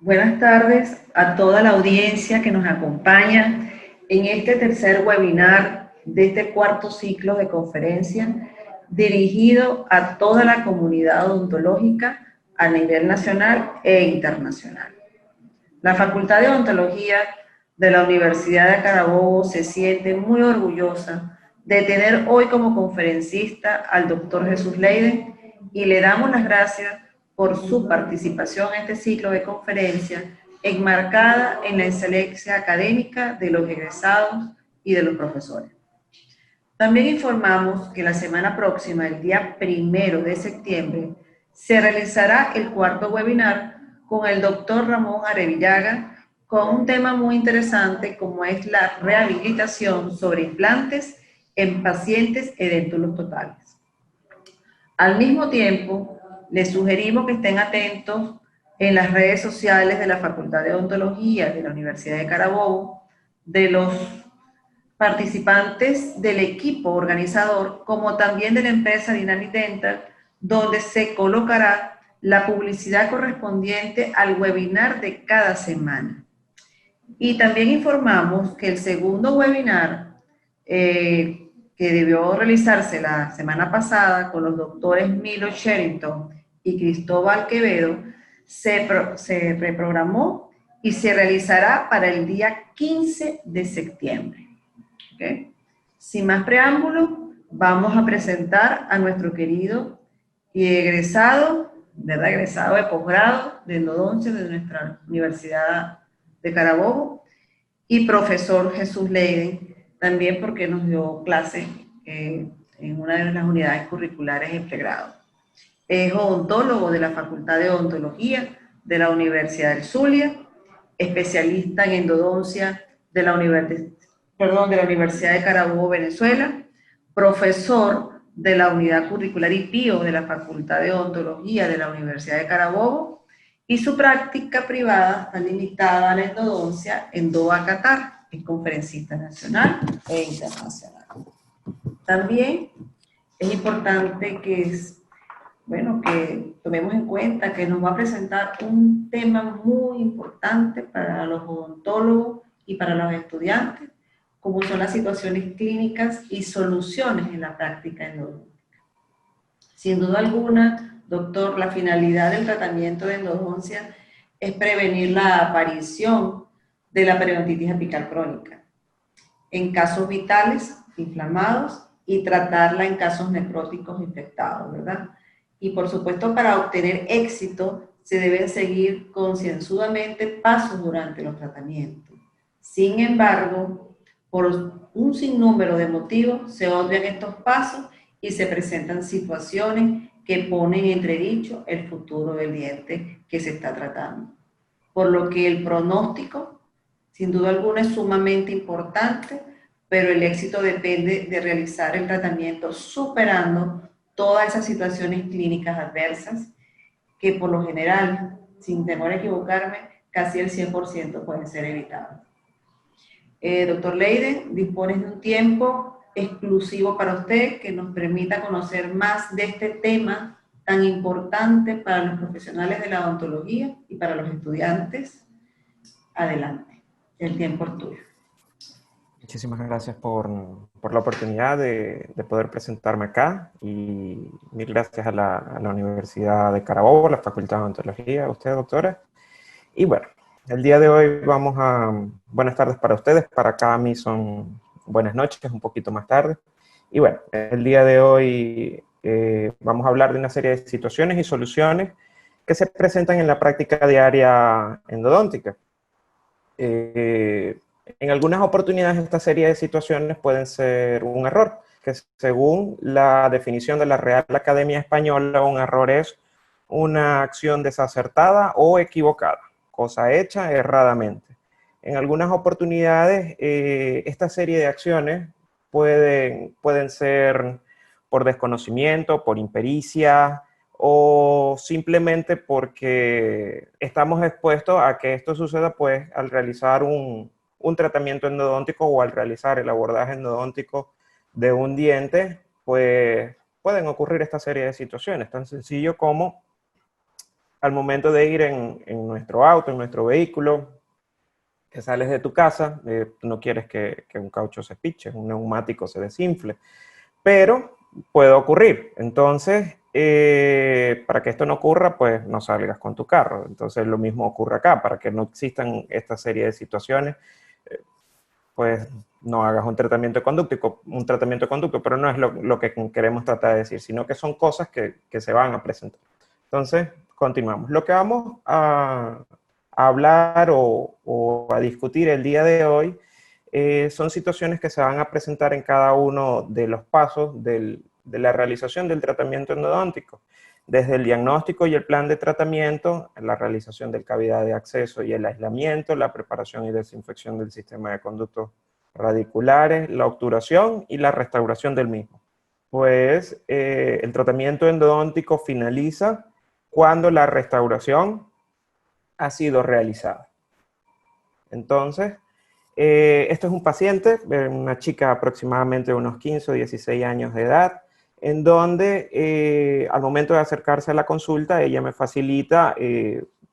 Buenas tardes a toda la audiencia que nos acompaña en este tercer webinar de este cuarto ciclo de conferencia dirigido a toda la comunidad odontológica a nivel nacional e internacional. La Facultad de Odontología de la Universidad de Carabobo se siente muy orgullosa de tener hoy como conferencista al doctor Jesús Leiden y le damos las gracias por su participación en este ciclo de conferencias enmarcada en la excelencia académica de los egresados y de los profesores. También informamos que la semana próxima, el día 1 de septiembre, se realizará el cuarto webinar con el doctor Ramón Arevillaga con un tema muy interesante como es la rehabilitación sobre implantes en pacientes edéntulos totales. Al mismo tiempo, les sugerimos que estén atentos en las redes sociales de la Facultad de Odontología de la Universidad de Carabobo, de los participantes del equipo organizador, como también de la empresa Dynamic Dental, donde se colocará la publicidad correspondiente al webinar de cada semana. Y también informamos que el segundo webinar, que debió realizarse la semana pasada con los doctores Milo Sherrington y Cristóbal Quevedo, se reprogramó y se realizará para el día 15 de septiembre. ¿Okay? Sin más preámbulo, vamos a presentar a nuestro querido y egresado, ¿verdad? Egresado de posgrado de endodoncia de nuestra Universidad de Carabobo y profesor Jesús Leiden, también porque nos dio clase en una de las unidades curriculares en pregrado. Es odontólogo de la Facultad de Odontología de la Universidad del Zulia, especialista en endodoncia de la Universidad de Carabobo, Venezuela, profesor de la unidad curricular IPIO de la Facultad de Odontología de la Universidad de Carabobo, y su práctica privada está limitada a la endodoncia en Doha, Qatar. Es conferencista nacional e internacional. También es importante que tomemos en cuenta que nos va a presentar un tema muy importante para los odontólogos y para los estudiantes, como son las situaciones clínicas y soluciones en la práctica endodóntica. Sin duda alguna, doctor, la finalidad del tratamiento de endodoncia es prevenir la aparición de la periodontitis apical crónica en casos vitales inflamados y tratarla en casos necróticos infectados, ¿verdad? Y por supuesto, para obtener éxito se deben seguir concienzudamente pasos durante los tratamientos. Sin embargo, por un sinnúmero de motivos se obvian estos pasos y se presentan situaciones que ponen en entredicho el futuro del diente que se está tratando. Por lo que el pronóstico, sin duda alguna, es sumamente importante, pero el éxito depende de realizar el tratamiento superando todas esas situaciones clínicas adversas que por lo general, sin temor a equivocarme, casi el 100% pueden ser evitados. Doctor Leiden, dispones de un tiempo exclusivo para usted que nos permita conocer más de este tema tan importante para los profesionales de la odontología y para los estudiantes. Adelante, el tiempo es tuyo. Muchísimas gracias por la oportunidad de poder presentarme acá y mil gracias a la Universidad de Carabobo, la Facultad de Odontología, a usted, doctora. Y bueno, el día de hoy buenas tardes para ustedes, para acá a mí son buenas noches, un poquito más tarde. Y bueno, el día de hoy vamos a hablar de una serie de situaciones y soluciones que se presentan en la práctica diaria endodóntica. En algunas oportunidades esta serie de situaciones pueden ser un error, que según la definición de la Real Academia Española, un error es una acción desacertada o equivocada, cosa hecha erradamente. En algunas oportunidades esta serie de acciones pueden ser por desconocimiento, por impericia, o simplemente porque estamos expuestos a que esto suceda pues al realizar un tratamiento endodóntico o al realizar el abordaje endodóntico de un diente, pues pueden ocurrir esta serie de situaciones, tan sencillo como al momento de ir en nuestro auto, en nuestro vehículo, que sales de tu casa, no quieres que un caucho se piche, un neumático se desinfle, pero puede ocurrir. Entonces, para que esto no ocurra, pues no salgas con tu carro. Entonces, lo mismo ocurre acá, para que no existan esta serie de situaciones, pues no hagas un tratamiento de conducta, pero no es lo que queremos tratar de decir, sino que son cosas que se van a presentar. Entonces, continuamos. Lo que vamos a hablar o a discutir el día de hoy son situaciones que se van a presentar en cada uno de los pasos de la realización del tratamiento endodóntico, desde el diagnóstico y el plan de tratamiento, la realización del cavidad de acceso y el aislamiento, la preparación y desinfección del sistema de conductos radiculares, la obturación y la restauración del mismo. Pues el tratamiento endodóntico finaliza cuando la restauración ha sido realizada. Entonces, esto es un paciente, una chica aproximadamente de unos 15 o 16 años de edad, en donde al momento de acercarse a la consulta, ella me facilita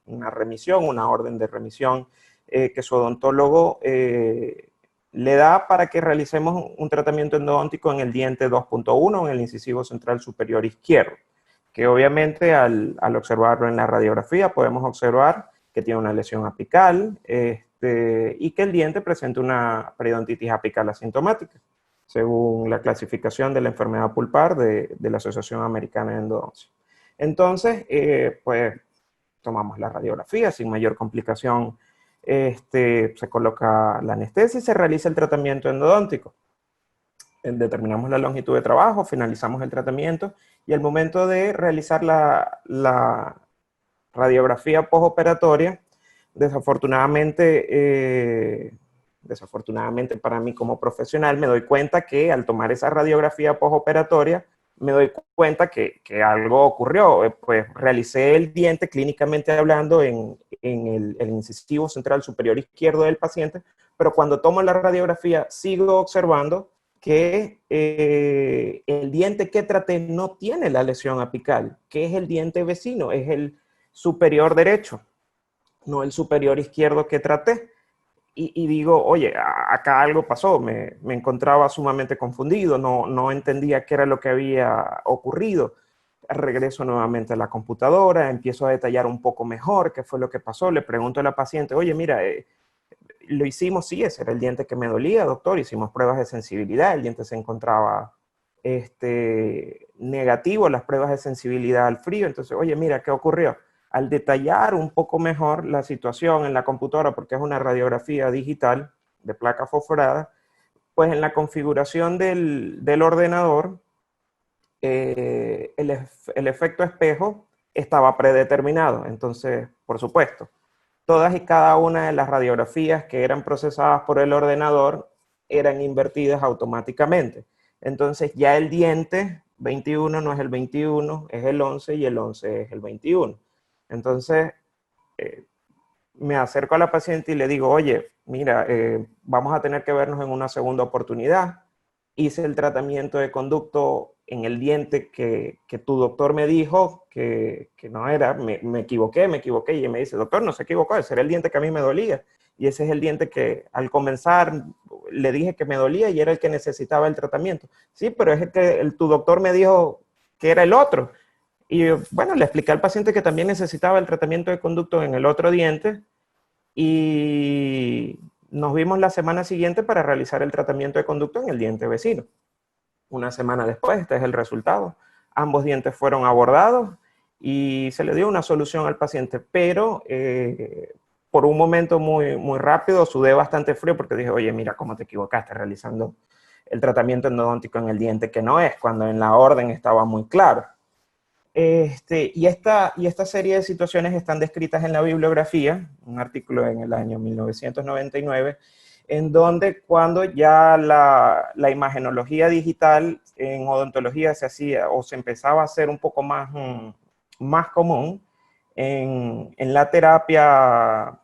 una remisión, una orden de remisión que su odontólogo le da para que realicemos un tratamiento endodóntico en el diente 2.1, en el incisivo central superior izquierdo, que obviamente al observarlo en la radiografía podemos observar que tiene una lesión apical y que el diente presenta una periodontitis apical asintomática, según la clasificación de la enfermedad pulpar de la Asociación Americana de Endodoncia. Entonces, pues tomamos la radiografía sin mayor complicación, se coloca la anestesia y se realiza el tratamiento endodóntico. Determinamos la longitud de trabajo, finalizamos el tratamiento y al momento de realizar la radiografía postoperatoria, desafortunadamente para mí como profesional, me doy cuenta que al tomar esa radiografía postoperatoria, me doy cuenta que algo ocurrió. Pues realicé el diente clínicamente hablando en el incisivo central superior izquierdo del paciente, pero cuando tomo la radiografía sigo observando que el diente que traté no tiene la lesión apical, que es el diente vecino, es el superior derecho, no el superior izquierdo que traté. Y digo, oye, acá algo pasó, me encontraba sumamente confundido, no entendía qué era lo que había ocurrido. Regreso nuevamente a la computadora, empiezo a detallar un poco mejor qué fue lo que pasó, le pregunto a la paciente, oye, mira, lo hicimos, sí, ese era el diente que me dolía, doctor, hicimos pruebas de sensibilidad, el diente se encontraba negativo, las pruebas de sensibilidad al frío, entonces, oye, mira, ¿qué ocurrió? Al detallar un poco mejor la situación en la computadora, porque es una radiografía digital de placa fosforada, pues en la configuración del ordenador, el efecto espejo estaba predeterminado. Entonces, por supuesto, todas y cada una de las radiografías que eran procesadas por el ordenador eran invertidas automáticamente. Entonces ya el diente 21 no es el 21, es el 11 y el 11 es el 21. Entonces me acerco a la paciente y le digo, oye, mira, vamos a tener que vernos en una segunda oportunidad. Hice el tratamiento de conducto en el diente que tu doctor me dijo que no era, me equivoqué, y me dice, doctor, no se equivocó, ese era el diente que a mí me dolía, y ese es el diente que al comenzar le dije que me dolía y era el que necesitaba el tratamiento. Sí, pero es el que tu doctor me dijo que era el otro. Y bueno, le expliqué al paciente que también necesitaba el tratamiento de conducto en el otro diente y nos vimos la semana siguiente para realizar el tratamiento de conducto en el diente vecino. Una semana después, este es el resultado. Ambos dientes fueron abordados y se le dio una solución al paciente, pero por un momento muy rápido sudé bastante frío porque dije, oye, mira cómo te equivocaste realizando el tratamiento endodóntico en el diente que no es, cuando en la orden estaba muy claro. Y esta serie de situaciones están descritas en la bibliografía, un artículo en el año 1999, en donde cuando ya la imagenología digital en odontología se hacía o se empezaba a hacer un poco más común en la terapia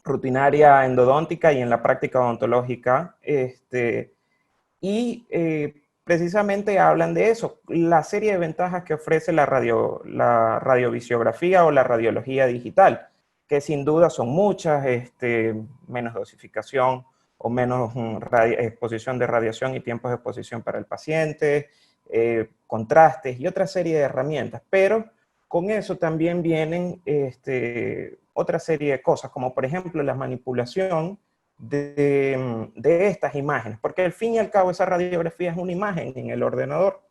rutinaria endodóntica y en la práctica odontológica, y precisamente hablan de eso, la serie de ventajas que ofrece la radiovisiografía o la radiología digital, que sin duda son muchas, menos dosificación o menos exposición de radiación y tiempos de exposición para el paciente, contrastes y otra serie de herramientas, pero con eso también vienen otra serie de cosas, como por ejemplo la manipulación de estas imágenes, porque al fin y al cabo esa radiografía es una imagen en el ordenador.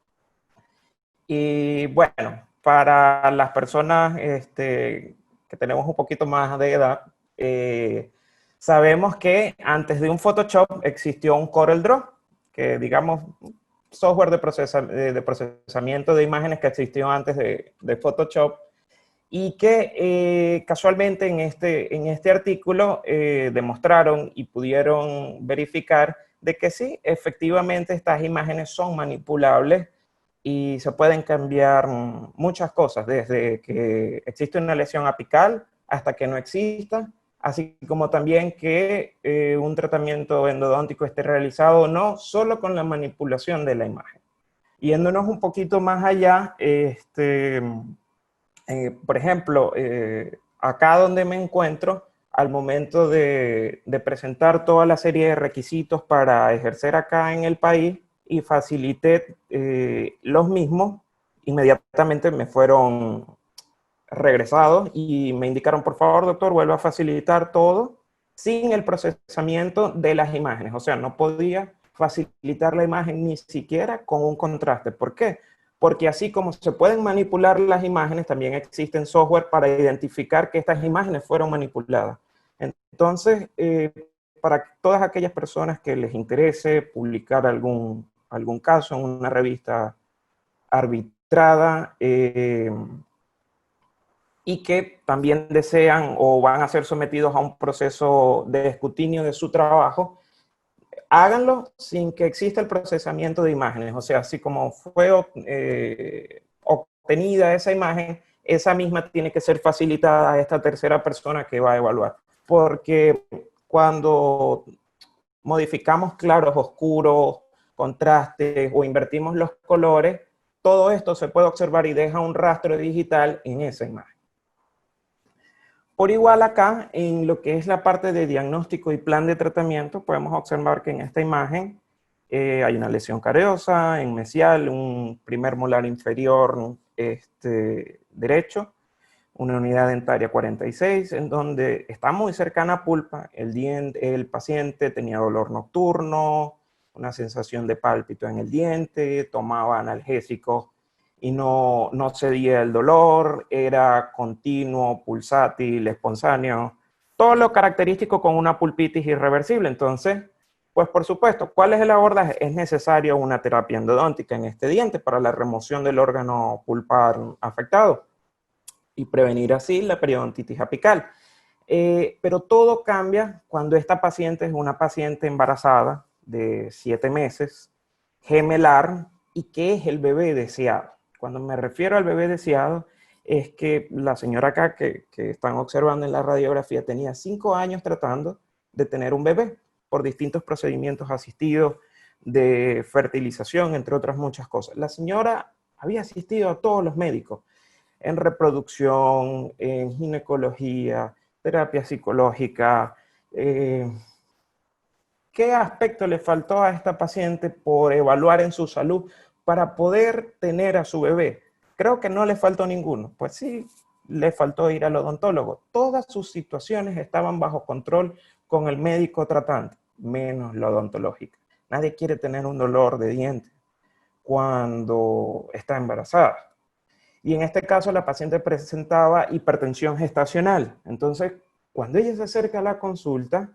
Y bueno, para las personas que tenemos un poquito más de edad, sabemos que antes de un Photoshop existió un CorelDRAW, que digamos, software de procesamiento de imágenes que existió antes de Photoshop, y que casualmente en este artículo demostraron y pudieron verificar de que sí, efectivamente estas imágenes son manipulables y se pueden cambiar muchas cosas, desde que existe una lesión apical hasta que no exista, así como también que un tratamiento endodóntico esté realizado o no, solo con la manipulación de la imagen. Yéndonos un poquito más allá, por ejemplo, acá donde me encuentro, al momento de presentar toda la serie de requisitos para ejercer acá en el país y facilité los mismos, inmediatamente me fueron regresados y me indicaron, por favor, doctor, vuelva a facilitar todo sin el procesamiento de las imágenes. O sea, no podía facilitar la imagen ni siquiera con un contraste. ¿Por qué? Porque así como se pueden manipular las imágenes, también existen software para identificar que estas imágenes fueron manipuladas. Entonces, para todas aquellas personas que les interese publicar algún caso en una revista arbitrada, y que también desean o van a ser sometidos a un proceso de escrutinio de su trabajo, háganlo sin que exista el procesamiento de imágenes. O sea, así como fue obtenida esa imagen, esa misma tiene que ser facilitada a esta tercera persona que va a evaluar. Porque cuando modificamos claros, oscuros, contrastes o invertimos los colores, todo esto se puede observar y deja un rastro digital en esa imagen. Por igual acá, en lo que es la parte de diagnóstico y plan de tratamiento, podemos observar que en esta imagen hay una lesión cariosa, en mesial, un primer molar inferior derecho, una unidad dentaria 46, en donde está muy cercana a pulpa, el paciente tenía dolor nocturno, una sensación de pálpito en el diente, tomaba analgésicos y no cedía el dolor, era continuo, pulsátil, espontáneo, todo lo característico con una pulpitis irreversible. Entonces, pues por supuesto, ¿cuál es el abordaje? Es necesaria una terapia endodóntica en este diente para la remoción del órgano pulpar afectado y prevenir así la periodontitis apical. Pero todo cambia cuando esta paciente es una paciente embarazada de 7 meses, gemelar, y que es el bebé deseado. Cuando me refiero al bebé deseado, es que la señora acá que están observando en la radiografía tenía 5 años tratando de tener un bebé por distintos procedimientos asistidos de fertilización, entre otras muchas cosas. La señora había asistido a todos los médicos, en reproducción, en ginecología, terapia psicológica. ¿Qué aspecto le faltó a esta paciente por evaluar en su salud para poder tener a su bebé? Creo que no le faltó ninguno. Pues sí, le faltó ir al odontólogo. Todas sus situaciones estaban bajo control con el médico tratante, menos la odontológica. Nadie quiere tener un dolor de diente cuando está embarazada. Y en este caso la paciente presentaba hipertensión gestacional. Entonces, cuando ella se acerca a la consulta,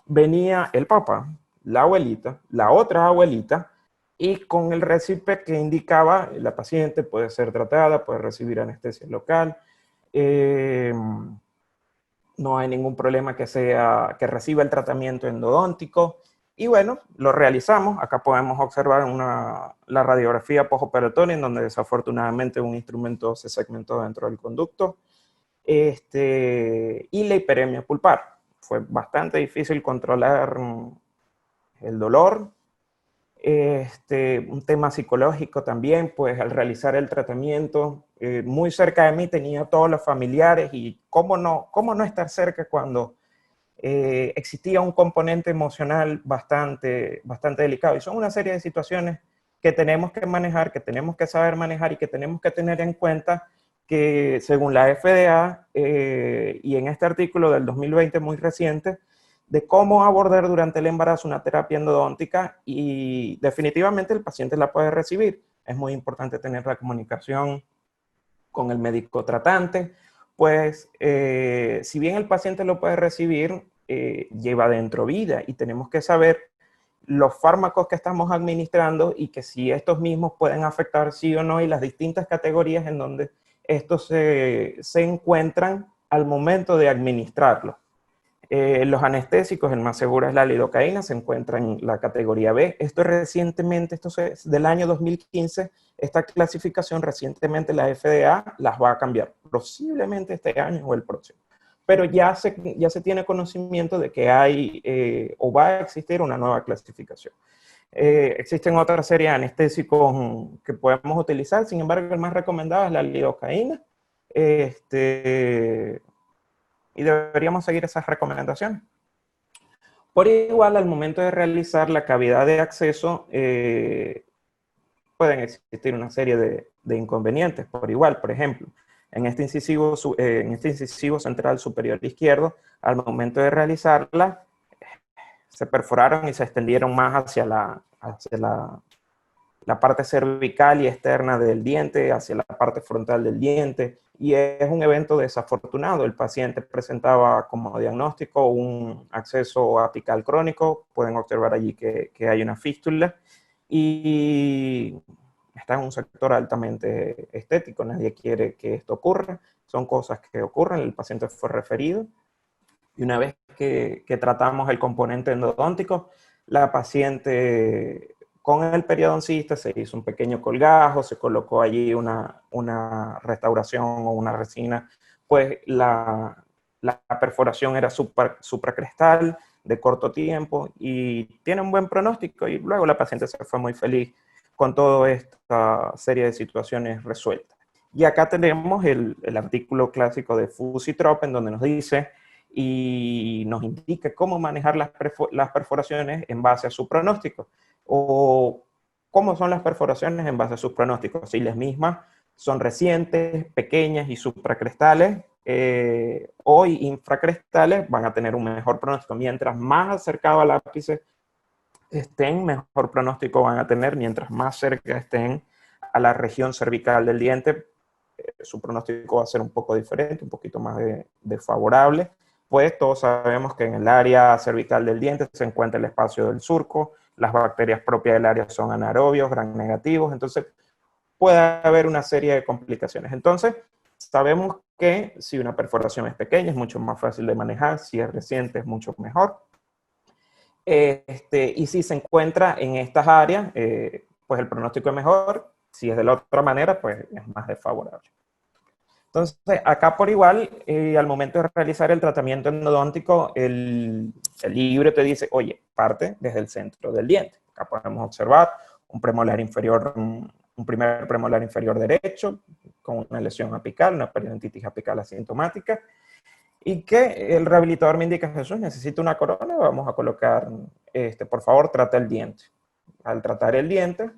venía el papá, la abuelita, la otra abuelita, y con el récipe que indicaba la paciente puede ser tratada, puede recibir anestesia local, no hay ningún problema que reciba el tratamiento endodóntico. Y bueno, lo realizamos. Acá podemos observar la radiografía postoperatoria, en donde desafortunadamente un instrumento se segmentó dentro del conducto. Y la hiperemia pulpar. Fue bastante difícil controlar el dolor. Un tema psicológico también, pues al realizar el tratamiento, muy cerca de mí tenía todos los familiares y cómo no estar cerca cuando existía un componente emocional bastante delicado. Y son una serie de situaciones que tenemos que manejar, que tenemos que saber manejar y que tenemos que tener en cuenta que según la FDA y en este artículo del 2020 muy reciente, de cómo abordar durante el embarazo una terapia endodóntica y definitivamente el paciente la puede recibir. Es muy importante tener la comunicación con el médico tratante, pues si bien el paciente lo puede recibir, lleva dentro vida y tenemos que saber los fármacos que estamos administrando y que si estos mismos pueden afectar sí o no y las distintas categorías en donde estos se encuentran al momento de administrarlo. Los anestésicos, el más seguro es la lidocaína, se encuentra en la categoría B. Esto recientemente, esto es del año 2015, esta clasificación recientemente la FDA las va a cambiar, posiblemente este año o el próximo. Pero ya se tiene conocimiento de que hay o va a existir una nueva clasificación. Existen otra serie de anestésicos que podemos utilizar, sin embargo el más recomendado es la lidocaína. Y deberíamos seguir esas recomendaciones. Por igual, al momento de realizar la cavidad de acceso, pueden existir una serie de inconvenientes. Por igual, por ejemplo, en este incisivo central superior izquierdo, al momento de realizarla, se perforaron y se extendieron más hacia la parte cervical y externa del diente, hacia la parte frontal del diente, y es un evento desafortunado. El paciente presentaba como diagnóstico un acceso apical crónico, pueden observar allí que hay una fístula, y está en un sector altamente estético, nadie quiere que esto ocurra, son cosas que ocurren, el paciente fue referido, y una vez que tratamos el componente endodóntico, la paciente con el periodoncista se hizo un pequeño colgajo, se colocó allí una restauración o una resina, pues la perforación era supracrestal, de corto tiempo, y tiene un buen pronóstico, y luego la paciente se fue muy feliz con toda esta serie de situaciones resueltas. Y acá tenemos el artículo clásico de Fusi-Trop, en donde nos dice y nos indica cómo manejar las perforaciones en base a su pronóstico, o cómo son las perforaciones en base a sus pronósticos. Si las mismas son recientes, pequeñas y supracrestales, o infracrestales, van a tener un mejor pronóstico. Mientras más acercado al ápice estén, mejor pronóstico van a tener. Mientras más cerca estén a la región cervical del diente, su pronóstico va a ser un poco diferente, un poquito más desfavorable. Pues todos sabemos que en el área cervical del diente se encuentra el espacio del surco, las bacterias propias del área son anaerobios, gram negativos, entonces puede haber una serie de complicaciones. Entonces, sabemos que si una perforación es pequeña es mucho más fácil de manejar, si es reciente es mucho mejor. Y si se encuentra en estas áreas, pues el pronóstico es mejor, si es de la otra manera, pues es más desfavorable. Entonces, acá por igual, al momento de realizar el tratamiento endodóntico, el libro te dice, oye, parte desde el centro del diente. Acá podemos observar un premolar inferior, un primer premolar inferior derecho, con una lesión apical, una periodontitis apical asintomática, y que el rehabilitador me indica, Jesús, necesito una corona, vamos a colocar, por favor, trata el diente. Al tratar el diente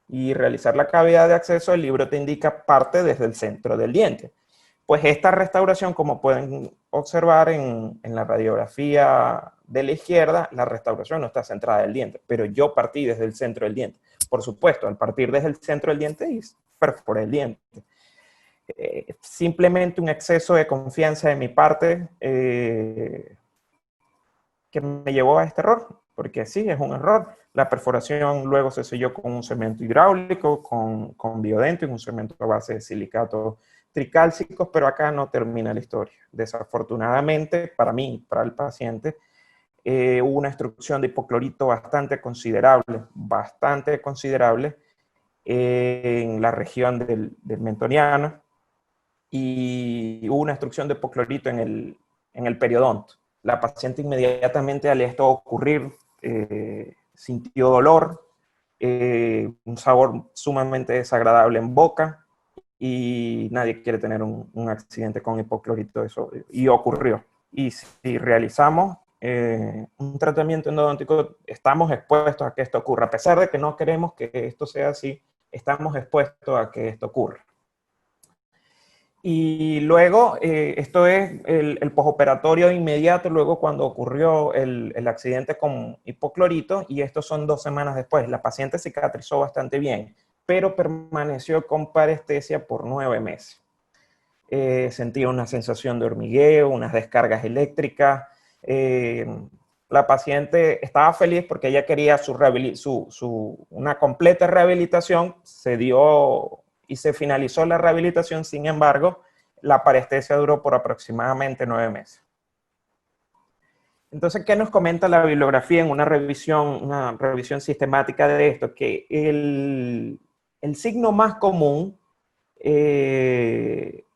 y realizar la cavidad de acceso, el libro te indica parte desde el centro del diente. Pues esta restauración, como pueden observar en la radiografía de la izquierda, la restauración no está centrada en el diente, pero yo partí desde el centro del diente. Por supuesto, al partir desde el centro del diente, perforé el diente. Simplemente un exceso de confianza de mi parte que me llevó a este error, porque sí, es un error. La perforación luego se selló con un cemento hidráulico, con biodento y un cemento a base de silicatos tricálcicos, pero acá no termina la historia. Desafortunadamente, para mí, para el paciente, hubo una extrusión de hipoclorito bastante considerable en la región del mentoniano, y hubo una extrusión de hipoclorito en el periodonto. La paciente inmediatamente al esto ocurrir sintió dolor, un sabor sumamente desagradable en boca, y nadie quiere tener un accidente con hipoclorito de sodio. Y ocurrió. Y si realizamos un tratamiento endodóntico, estamos expuestos a que esto ocurra. A pesar de que no queremos que esto sea así, estamos expuestos a que esto ocurra. Y luego, esto es el postoperatorio inmediato, luego cuando ocurrió el accidente con hipoclorito, y esto son 2 semanas después. La paciente cicatrizó bastante bien, pero permaneció con parestesia por 9 meses. Sentía una sensación de hormigueo, unas descargas eléctricas. La paciente estaba feliz porque ella quería una completa rehabilitación. Se dio y se finalizó la rehabilitación. Sin embargo, la parestesia duró por aproximadamente 9 meses. Entonces, ¿qué nos comenta la bibliografía en una revisión sistemática de esto? Que el signo más común,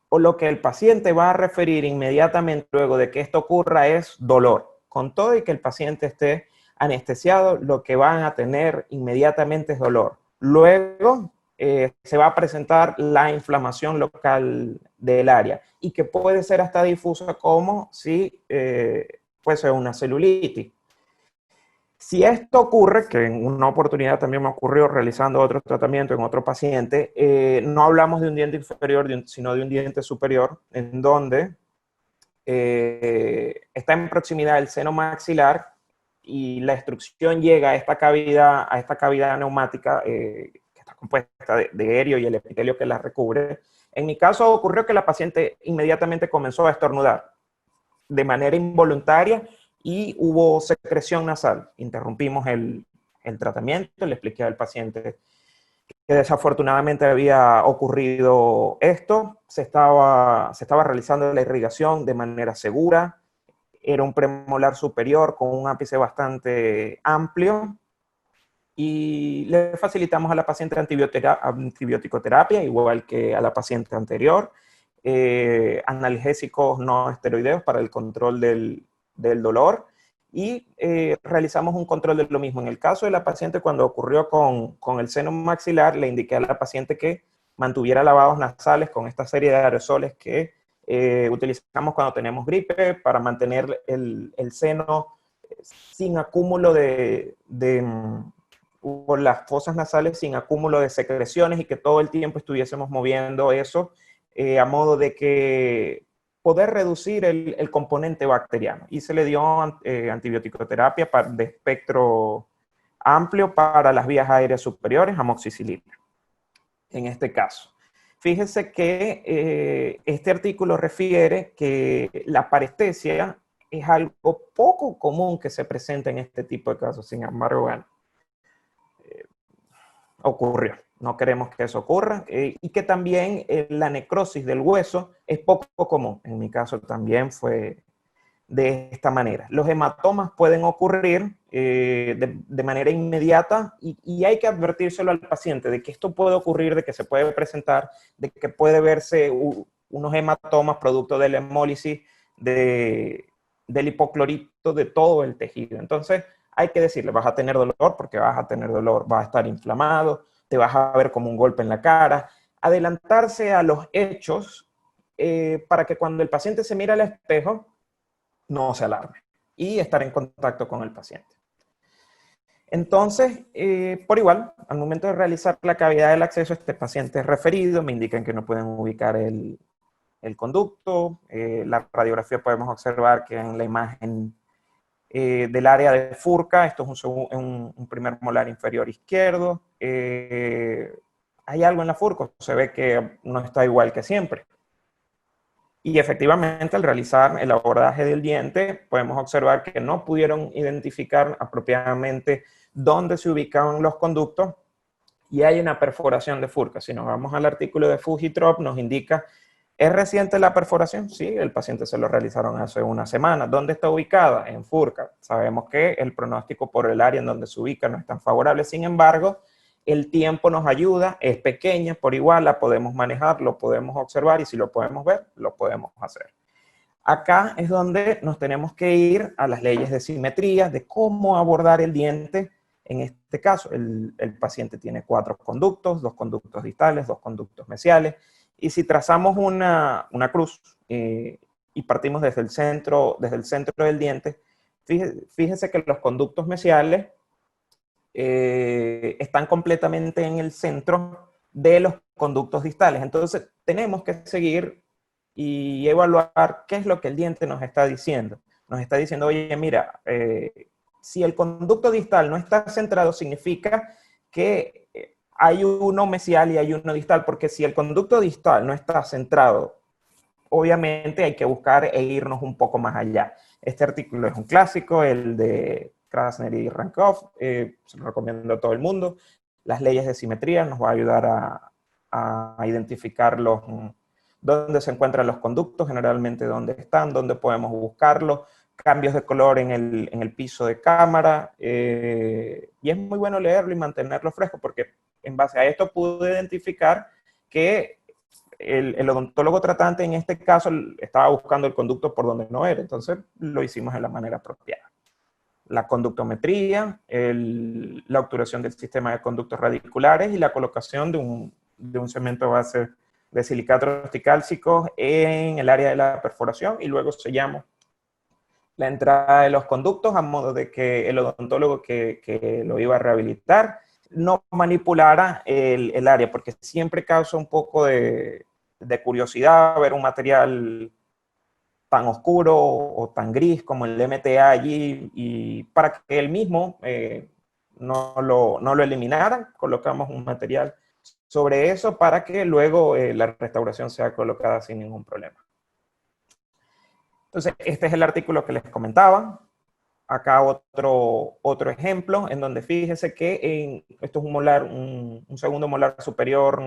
o lo que el paciente va a referir inmediatamente luego de que esto ocurra, es dolor. Con todo y que el paciente esté anestesiado, lo que van a tener inmediatamente es dolor. Luego se va a presentar la inflamación local del área, y que puede ser hasta difusa, como si fuese una celulitis. Si esto ocurre, que en una oportunidad también me ocurrió realizando otro tratamiento en otro paciente, no hablamos de un diente inferior, sino de un diente superior, en donde está en proximidad del seno maxilar, y la extrusión llega a esta cavidad neumática, que está compuesta de helio y el epitelio que la recubre. En mi caso ocurrió que la paciente inmediatamente comenzó a estornudar de manera involuntaria, y hubo secreción nasal. Interrumpimos el tratamiento, le expliqué al paciente que desafortunadamente había ocurrido esto. Se estaba realizando la irrigación de manera segura. Era un premolar superior con un ápice bastante amplio, y le facilitamos a la paciente antibiótico-terapia, igual que a la paciente anterior, analgésicos no esteroideos para el control del dolor, y realizamos un control de lo mismo. En el caso de la paciente, cuando ocurrió con el seno maxilar, le indiqué a la paciente que mantuviera lavados nasales con esta serie de aerosoles que utilizamos cuando tenemos gripe, para mantener el seno sin acúmulo o las fosas nasales sin acúmulo de secreciones, y que todo el tiempo estuviésemos moviendo eso, a modo de que poder reducir el componente bacteriano. Y se le dio antibiótico-terapia de espectro amplio para las vías aéreas superiores, amoxicilina, en este caso. Fíjese que este artículo refiere que la parestesia es algo poco común que se presenta en este tipo de casos. Sin embargo, bueno, ocurrió. No queremos que eso ocurra, y que también la necrosis del hueso es poco común. En mi caso también fue de esta manera. Los hematomas pueden ocurrir de manera inmediata, y hay que advertírselo al paciente de que esto puede ocurrir, de que se puede presentar, de que puede verse unos hematomas producto de la hemólisis del hipoclorito de todo el tejido. Entonces hay que decirle: vas a tener dolor porque vas a tener dolor, vas a estar inflamado, te vas a ver como un golpe en la cara. Adelantarse a los hechos, para que cuando el paciente se mira al espejo no se alarme, y estar en contacto con el paciente. Entonces, por igual, al momento de realizar la cavidad del acceso, este paciente es referido, me indican que no pueden ubicar el conducto. La radiografía podemos observar que en la imagen del área de furca, esto es un primer molar inferior izquierdo, hay algo en la furca, se ve que no está igual que siempre. Y efectivamente, al realizar el abordaje del diente, podemos observar que no pudieron identificar apropiadamente dónde se ubicaban los conductos, y hay una perforación de furca. Si nos vamos al artículo de Fujitrop, nos indica: ¿es reciente la perforación? Sí, el paciente se lo realizaron hace una semana. ¿Dónde está ubicada? En furca. Sabemos que el pronóstico por el área en donde se ubica no es tan favorable. Sin embargo, el tiempo nos ayuda, es pequeña, por igual la podemos manejar, lo podemos observar, y si lo podemos ver, lo podemos hacer. Acá es donde nos tenemos que ir a las leyes de simetría, de cómo abordar el diente En este caso, el paciente tiene 4 conductos, 2 conductos distales, 2 conductos mesiales, y si trazamos una cruz y partimos desde el centro del diente, fíjese que los conductos mesiales están completamente en el centro de los conductos distales. Entonces, tenemos que seguir y evaluar qué es lo que el diente nos está diciendo. Nos está diciendo, oye, mira, si el conducto distal no está centrado, significa que hay uno mesial y hay uno distal, porque si el conducto distal no está centrado, obviamente hay que buscar e irnos un poco más allá. Este artículo es un clásico, el de Krasner y Rankov, se lo recomiendo a todo el mundo. Las leyes de simetría nos va a ayudar a identificar dónde se encuentran los conductos, generalmente dónde están, dónde podemos buscarlos, cambios de color en el piso de cámara, y es muy bueno leerlo y mantenerlo fresco, porque en base a esto pude identificar que el odontólogo tratante en este caso estaba buscando el conducto por donde no era, entonces lo hicimos de la manera apropiada. La conductometría, la obturación del sistema de conductos radiculares y la colocación de un cemento base de silicatos tricálcicos en el área de la perforación, y luego sellamos la entrada de los conductos a modo de que el odontólogo que lo iba a rehabilitar no manipulara el área, porque siempre causa un poco de curiosidad ver un material tan oscuro o tan gris como el MTA allí, y para que él mismo no lo eliminaran, colocamos un material sobre eso para que luego la restauración sea colocada sin ningún problema. Entonces, este es el artículo que les comentaba. Acá otro ejemplo, en donde fíjese que esto es un molar, un segundo molar superior,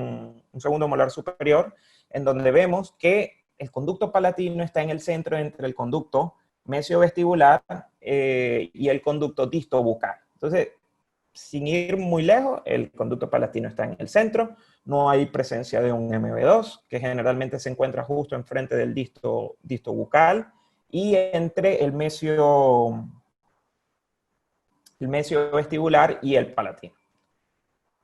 en donde vemos que el conducto palatino está en el centro entre el conducto mesiovestibular y el conducto distobucal. Entonces, sin ir muy lejos, el conducto palatino está en el centro, no hay presencia de un MB2, que generalmente se encuentra justo enfrente del distobucal y entre el mesio vestibular y el palatino.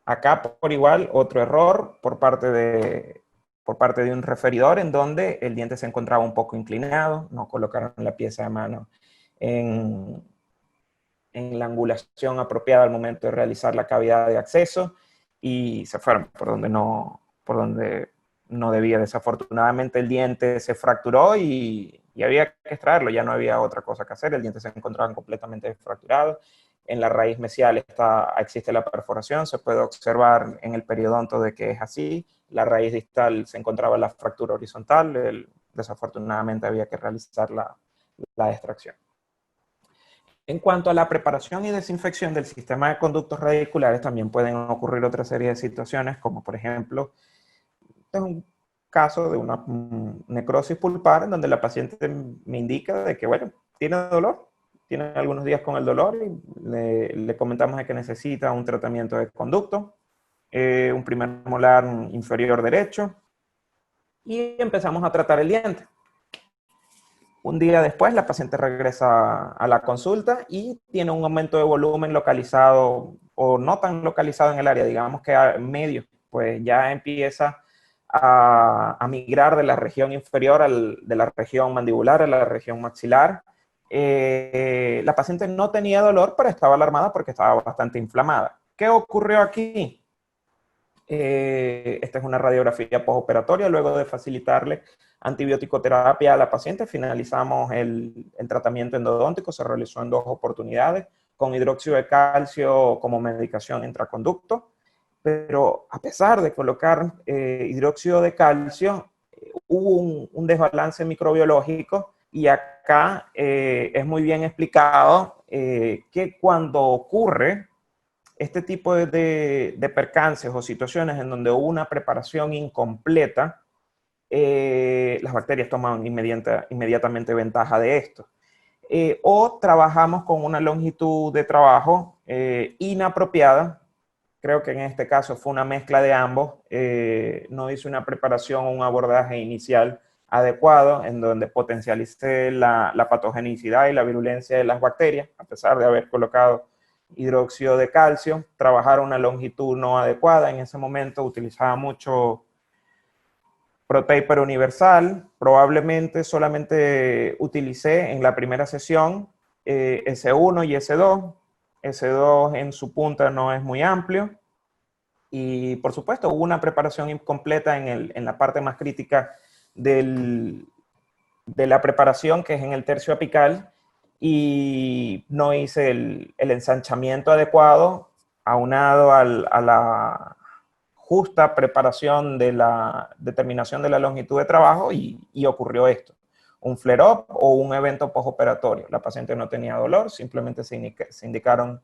Acá, por igual, otro error por parte de un referidor, en donde el diente se encontraba un poco inclinado, no colocaron la pieza de mano en la angulación apropiada al momento de realizar la cavidad de acceso, y se fueron por donde no debía. Desafortunadamente el diente se fracturó y había que extraerlo, ya no había otra cosa que hacer, el diente se encontraba completamente fracturado. En la raíz mesial existe la perforación, se puede observar en el periodonto de que es así. La raíz distal se encontraba la fractura horizontal, desafortunadamente había que realizar la extracción. En cuanto a la preparación y desinfección del sistema de conductos radiculares, también pueden ocurrir otra serie de situaciones, como por ejemplo, este es un caso de una necrosis pulpar, en donde la paciente me indica de que, bueno, tiene dolor, tiene algunos días con el dolor, y le comentamos de que necesita un tratamiento de conducto, un primer molar inferior derecho, y empezamos a tratar el diente. Un día después, la paciente regresa a la consulta y tiene un aumento de volumen localizado o no tan localizado en el área, digamos que a medio, pues ya empieza a migrar de la región inferior de la región mandibular a la región maxilar. La paciente no tenía dolor, pero estaba alarmada porque estaba bastante inflamada. ¿Qué ocurrió aquí? Esta es una radiografía postoperatoria. Luego de facilitarle antibiótico terapia a la paciente, finalizamos el tratamiento endodóntico. Se realizó en 2 oportunidades con hidróxido de calcio como medicación intraconducto, pero a pesar de colocar hidróxido de calcio, hubo un desbalance microbiológico, y acá es muy bien explicado que cuando ocurre este tipo de percances o situaciones en donde hubo una preparación incompleta, las bacterias toman inmediatamente ventaja de esto. O trabajamos con una longitud de trabajo inapropiada. Creo que en este caso fue una mezcla de ambos. No hice una preparación o un abordaje inicial adecuado en donde potencialicé la patogenicidad y la virulencia de las bacterias, a pesar de haber colocado hidróxido de calcio, trabajar una longitud no adecuada. En ese momento utilizaba mucho ProTaper universal, probablemente solamente utilicé en la primera sesión S1 y S2. S2 en su punta no es muy amplio. Y por supuesto hubo una preparación incompleta en la parte más crítica de la preparación, que es en el tercio apical, y no hice el ensanchamiento adecuado, aunado a la justa preparación de la determinación de la longitud de trabajo, y ocurrió esto: un flare-up o un evento postoperatorio. La paciente no tenía dolor, simplemente se indicaron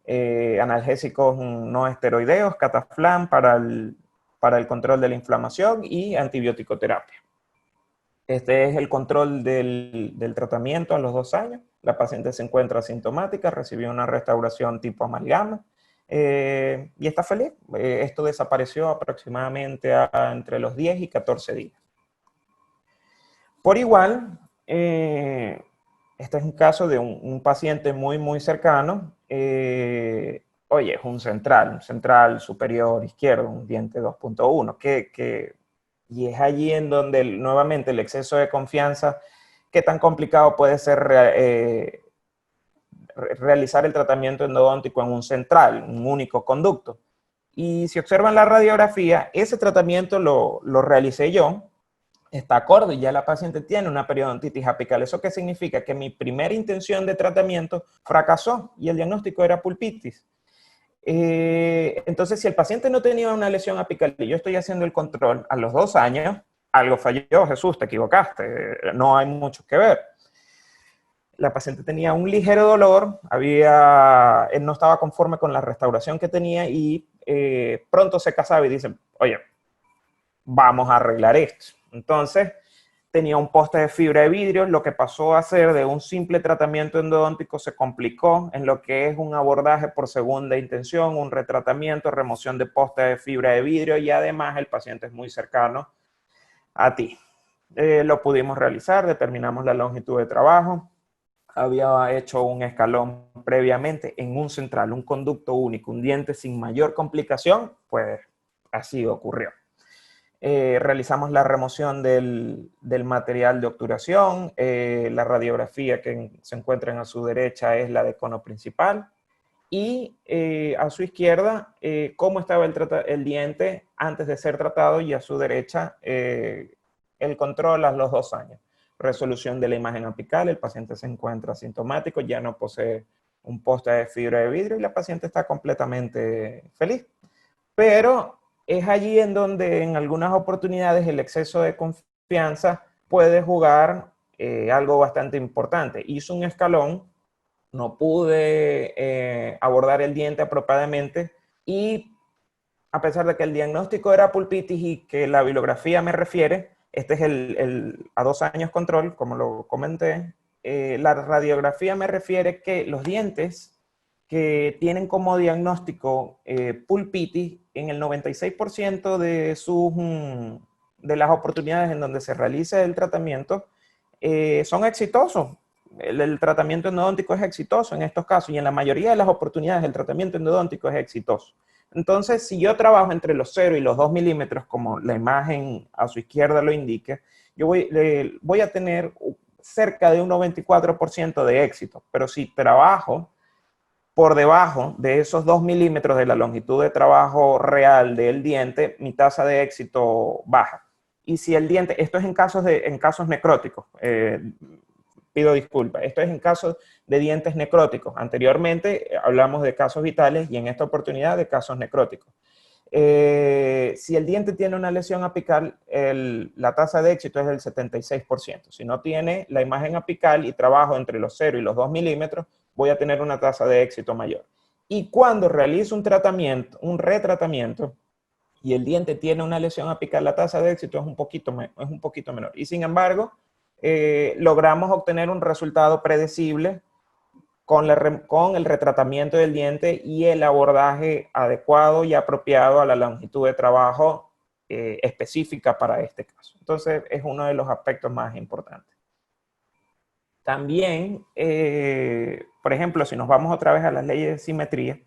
analgésicos no esteroideos, cataflán para el control de la inflamación, y antibiótico terapia. Este es el control del tratamiento a los 2 años. La paciente se encuentra asintomática, recibió una restauración tipo amalgama y está feliz. Esto desapareció aproximadamente entre los 10 y 14 días. Por igual, este es un caso de un paciente muy, muy cercano. Oye, es un central superior izquierdo, un diente 2.1, y es allí en donde nuevamente el exceso de confianza, qué tan complicado puede ser realizar el tratamiento endodóntico en un central, un único conducto. Y si observan la radiografía, ese tratamiento lo realicé yo, está acorde, y ya la paciente tiene una periodontitis apical. ¿Eso qué significa? Que mi primera intención de tratamiento fracasó y el diagnóstico era pulpitis. Entonces, si el paciente no tenía una lesión apical y yo estoy haciendo el control a los 2 años, algo falló. Jesús, te equivocaste, no hay mucho que ver. La paciente tenía un ligero dolor, él no estaba conforme con la restauración que tenía, y pronto se casaba y dice, oye, vamos a arreglar esto. Entonces, tenía un poste de fibra de vidrio. Lo que pasó a ser de un simple tratamiento endodóntico se complicó en lo que es un abordaje por segunda intención, un retratamiento, remoción de poste de fibra de vidrio, y además el paciente es muy cercano a ti. Lo pudimos realizar, determinamos la longitud de trabajo. Había hecho un escalón previamente en un central, un conducto único, un diente sin mayor complicación, pues así ocurrió. Realizamos la remoción del material de obturación. La radiografía que se encuentra a su derecha es la de cono principal, y a su izquierda cómo estaba el diente antes de ser tratado, y a su derecha el control a los 2 años. Resolución de la imagen apical: el paciente se encuentra asintomático, ya no posee un poste de fibra de vidrio y la paciente está completamente feliz. Pero es allí en donde en algunas oportunidades el exceso de confianza puede jugar algo bastante importante. Hizo un escalón, no pude abordar el diente apropiadamente, y a pesar de que el diagnóstico era pulpitis y que la bilografía me refiere, este es a 2 años control, como lo comenté, la radiografía me refiere que los dientes que tienen como diagnóstico pulpitis, en el 96% de las oportunidades en donde se realiza el tratamiento, son exitosos. El tratamiento endodóntico es exitoso en estos casos, y en la mayoría de las oportunidades el tratamiento endodóntico es exitoso. Entonces, si yo trabajo entre los 0 y los 2 milímetros, como la imagen a su izquierda lo indica, yo voy a tener cerca de un 94% de éxito. Pero si trabajo por debajo de esos 2 milímetros de la longitud de trabajo real del diente, mi tasa de éxito baja. Y si el diente, esto es en casos necróticos, pido disculpas, esto es en casos de dientes necróticos. Anteriormente hablamos de casos vitales, y en esta oportunidad de casos necróticos. Si el diente tiene una lesión apical, la tasa de éxito es del 76%. Si no tiene la imagen apical y trabajo entre los 0 y los 2 milímetros, voy a tener una tasa de éxito mayor. Y cuando realizo un retratamiento, y el diente tiene una lesión apical, la tasa de éxito es un poquito menor. Y sin embargo, logramos obtener un resultado predecible con el retratamiento del diente y el abordaje adecuado y apropiado a la longitud de trabajo específica para este caso. Entonces, es uno de los aspectos más importantes. También Por ejemplo, si nos vamos otra vez a las leyes de simetría,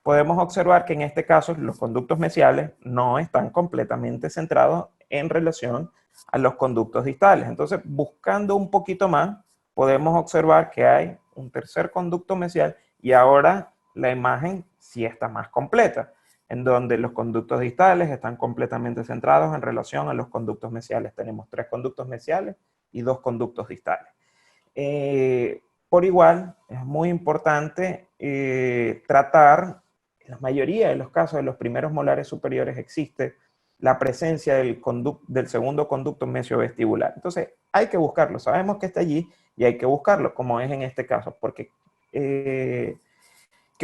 podemos observar que en este caso los conductos mesiales no están completamente centrados en relación a los conductos distales. Entonces, buscando un poquito más, podemos observar que hay un tercer conducto mesial y ahora la imagen sí está más completa, en donde los conductos distales están completamente centrados en relación a los conductos mesiales. Tenemos 3 conductos mesiales y 2 conductos distales. Por igual, es muy importante tratar, en la mayoría de los casos de los primeros molares superiores existe la presencia del segundo conducto mesiovestibular. Entonces, hay que buscarlo. Sabemos que está allí y hay que buscarlo, como es en este caso, porque ¿qué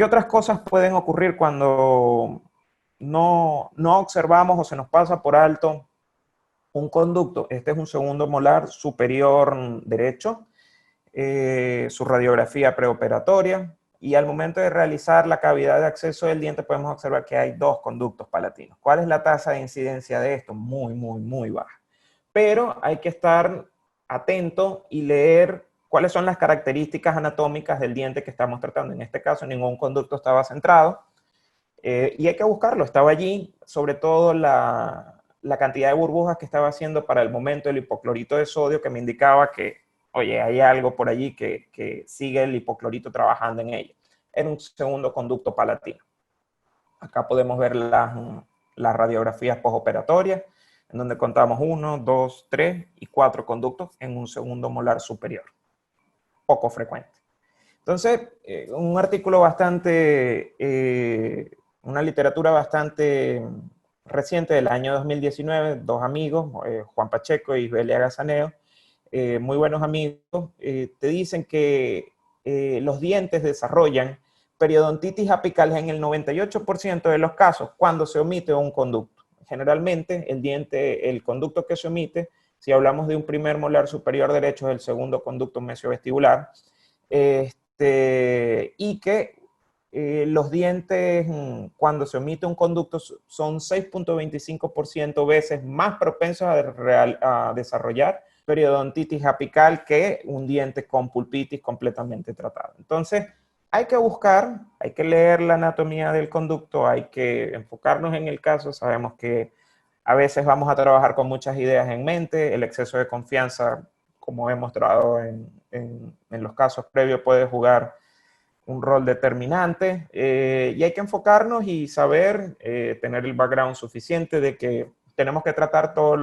otras cosas pueden ocurrir cuando no observamos o se nos pasa por alto un conducto? Este es un segundo molar superior derecho, su radiografía preoperatoria, y al momento de realizar la cavidad de acceso del diente podemos observar que hay 2 conductos palatinos. ¿Cuál es la tasa de incidencia de esto? Muy, muy, muy baja. Pero hay que estar atento y leer cuáles son las características anatómicas del diente que estamos tratando. En este caso, ningún conducto estaba centrado, y hay que buscarlo. Estaba allí, sobre todo la cantidad de burbujas que estaba haciendo para el momento el hipoclorito de sodio, que me indicaba que, oye, hay algo por allí que sigue el hipoclorito trabajando en ella. Era un segundo conducto palatino. Acá podemos ver las radiografías postoperatorias, en donde contamos 1, 2, 3 y 4 conductos en un segundo molar superior. Poco frecuente. Entonces, un artículo bastante, una literatura bastante reciente del año 2019, 2 amigos, Juan Pacheco y Belia Gazaneo, muy buenos amigos, te dicen que los dientes desarrollan periodontitis apical en el 98% de los casos cuando se omite un conducto. Generalmente el conducto que se omite, si hablamos de un primer molar superior derecho, es el segundo conducto mesiovestibular, y que los dientes, cuando se omite un conducto, son 6.25% veces más propensos a desarrollar periodontitis apical que un diente con pulpitis completamente tratado. Entonces, hay que buscar, hay que leer la anatomía del conducto, hay que enfocarnos en el caso. Sabemos que a veces vamos a trabajar con muchas ideas en mente, el exceso de confianza, como hemos mostrado en los casos previos, puede jugar un rol determinante, y hay que enfocarnos y saber, tener el background suficiente de que tenemos que tratar todos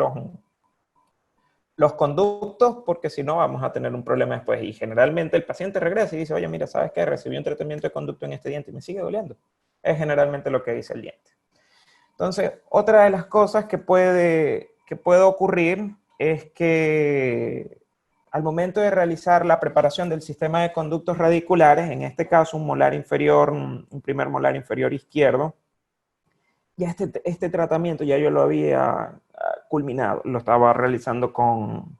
los conductos, porque si no vamos a tener un problema después. Y generalmente el paciente regresa y dice, oye, mira, ¿sabes qué? Recibí un tratamiento de conducto en este diente y me sigue doliendo. Es generalmente lo que dice el diente. Entonces, otra de las cosas que puede ocurrir es que al momento de realizar la preparación del sistema de conductos radiculares, en este caso un molar inferior, un primer molar inferior izquierdo, ya este tratamiento ya yo lo había culminado, lo estaba realizando con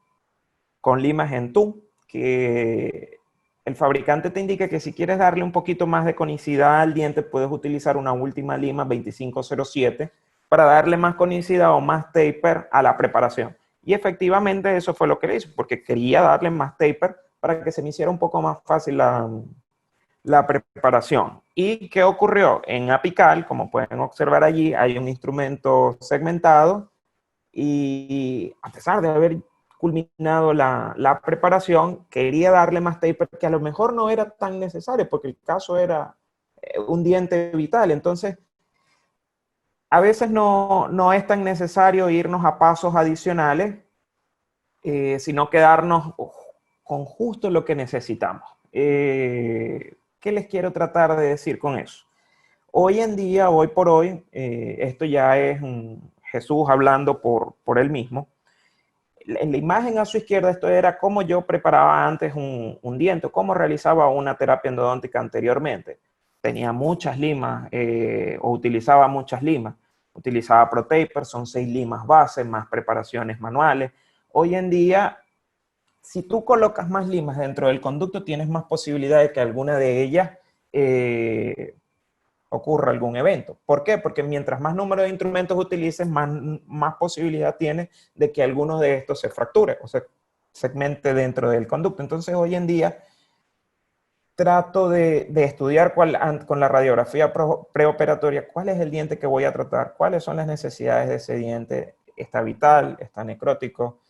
limas Gentoo, que el fabricante te indica que si quieres darle un poquito más de conicidad al diente, puedes utilizar una última lima 2507 para darle más conicidad o más taper a la preparación. Y efectivamente eso fue lo que le hizo, porque quería darle más taper para que se me hiciera un poco más fácil la preparación. ¿Y qué ocurrió? En apical, como pueden observar allí, hay un instrumento segmentado y a pesar de haber culminado la preparación, quería darle más taper, que a lo mejor no era tan necesario porque el caso era un diente vital. Entonces, a veces no es tan necesario irnos a pasos adicionales, sino quedarnos con justo lo que necesitamos. ¿Qué les quiero tratar de decir con eso? Hoy en día, hoy por hoy, esto ya es Jesús hablando por él mismo. En la imagen a su izquierda, esto era cómo yo preparaba antes un diente, cómo realizaba una terapia endodóntica anteriormente. Tenía muchas limas, o utilizaba muchas limas. Utilizaba ProTaper, son 6 limas base, más preparaciones manuales. Hoy en día, si tú colocas más limas dentro del conducto, tienes más posibilidad de que alguna de ellas ocurra algún evento. ¿Por qué? Porque mientras más número de instrumentos utilices, más posibilidad tienes de que alguno de estos se fracture o se segmente dentro del conducto. Entonces, hoy en día, trato de estudiar con la radiografía preoperatoria cuál es el diente que voy a tratar, cuáles son las necesidades de ese diente, está vital, está necrótico,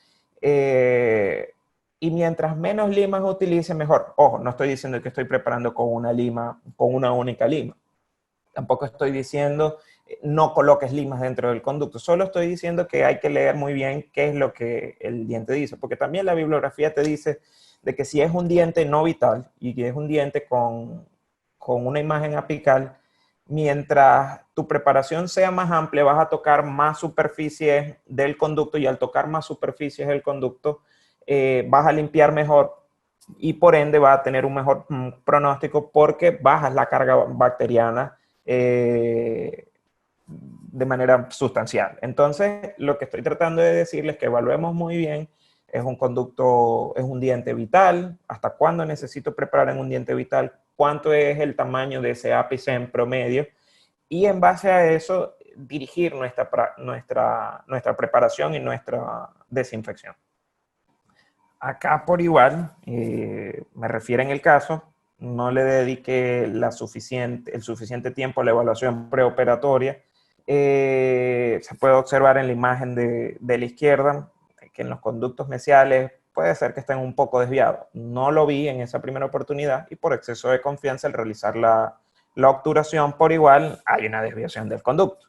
y mientras menos limas utilice, mejor. Ojo, no estoy diciendo que estoy preparando con una lima, con una única lima. Tampoco estoy diciendo no coloques limas dentro del conducto. Solo estoy diciendo que hay que leer muy bien qué es lo que el diente dice. Porque también la bibliografía te dice de que si es un diente no vital y que es un diente con una imagen apical, mientras tu preparación sea más amplia, vas a tocar más superficies del conducto y al tocar más superficies del conducto, vas a limpiar mejor y por ende va a tener un mejor pronóstico porque bajas la carga bacteriana de manera sustancial. Entonces, lo que estoy tratando de decirles es que evaluemos muy bien, es un conducto, es un diente vital, hasta cuándo necesito preparar en un diente vital, cuánto es el tamaño de ese ápice en promedio, y en base a eso dirigir nuestra preparación y nuestra desinfección. Acá por igual, me refiero en el caso, no le dedique el suficiente tiempo a la evaluación preoperatoria. Se puede observar en la imagen de la izquierda que en los conductos mesiales puede ser que estén un poco desviados. No lo vi en esa primera oportunidad y por exceso de confianza al realizar la obturación por igual hay una desviación del conducto.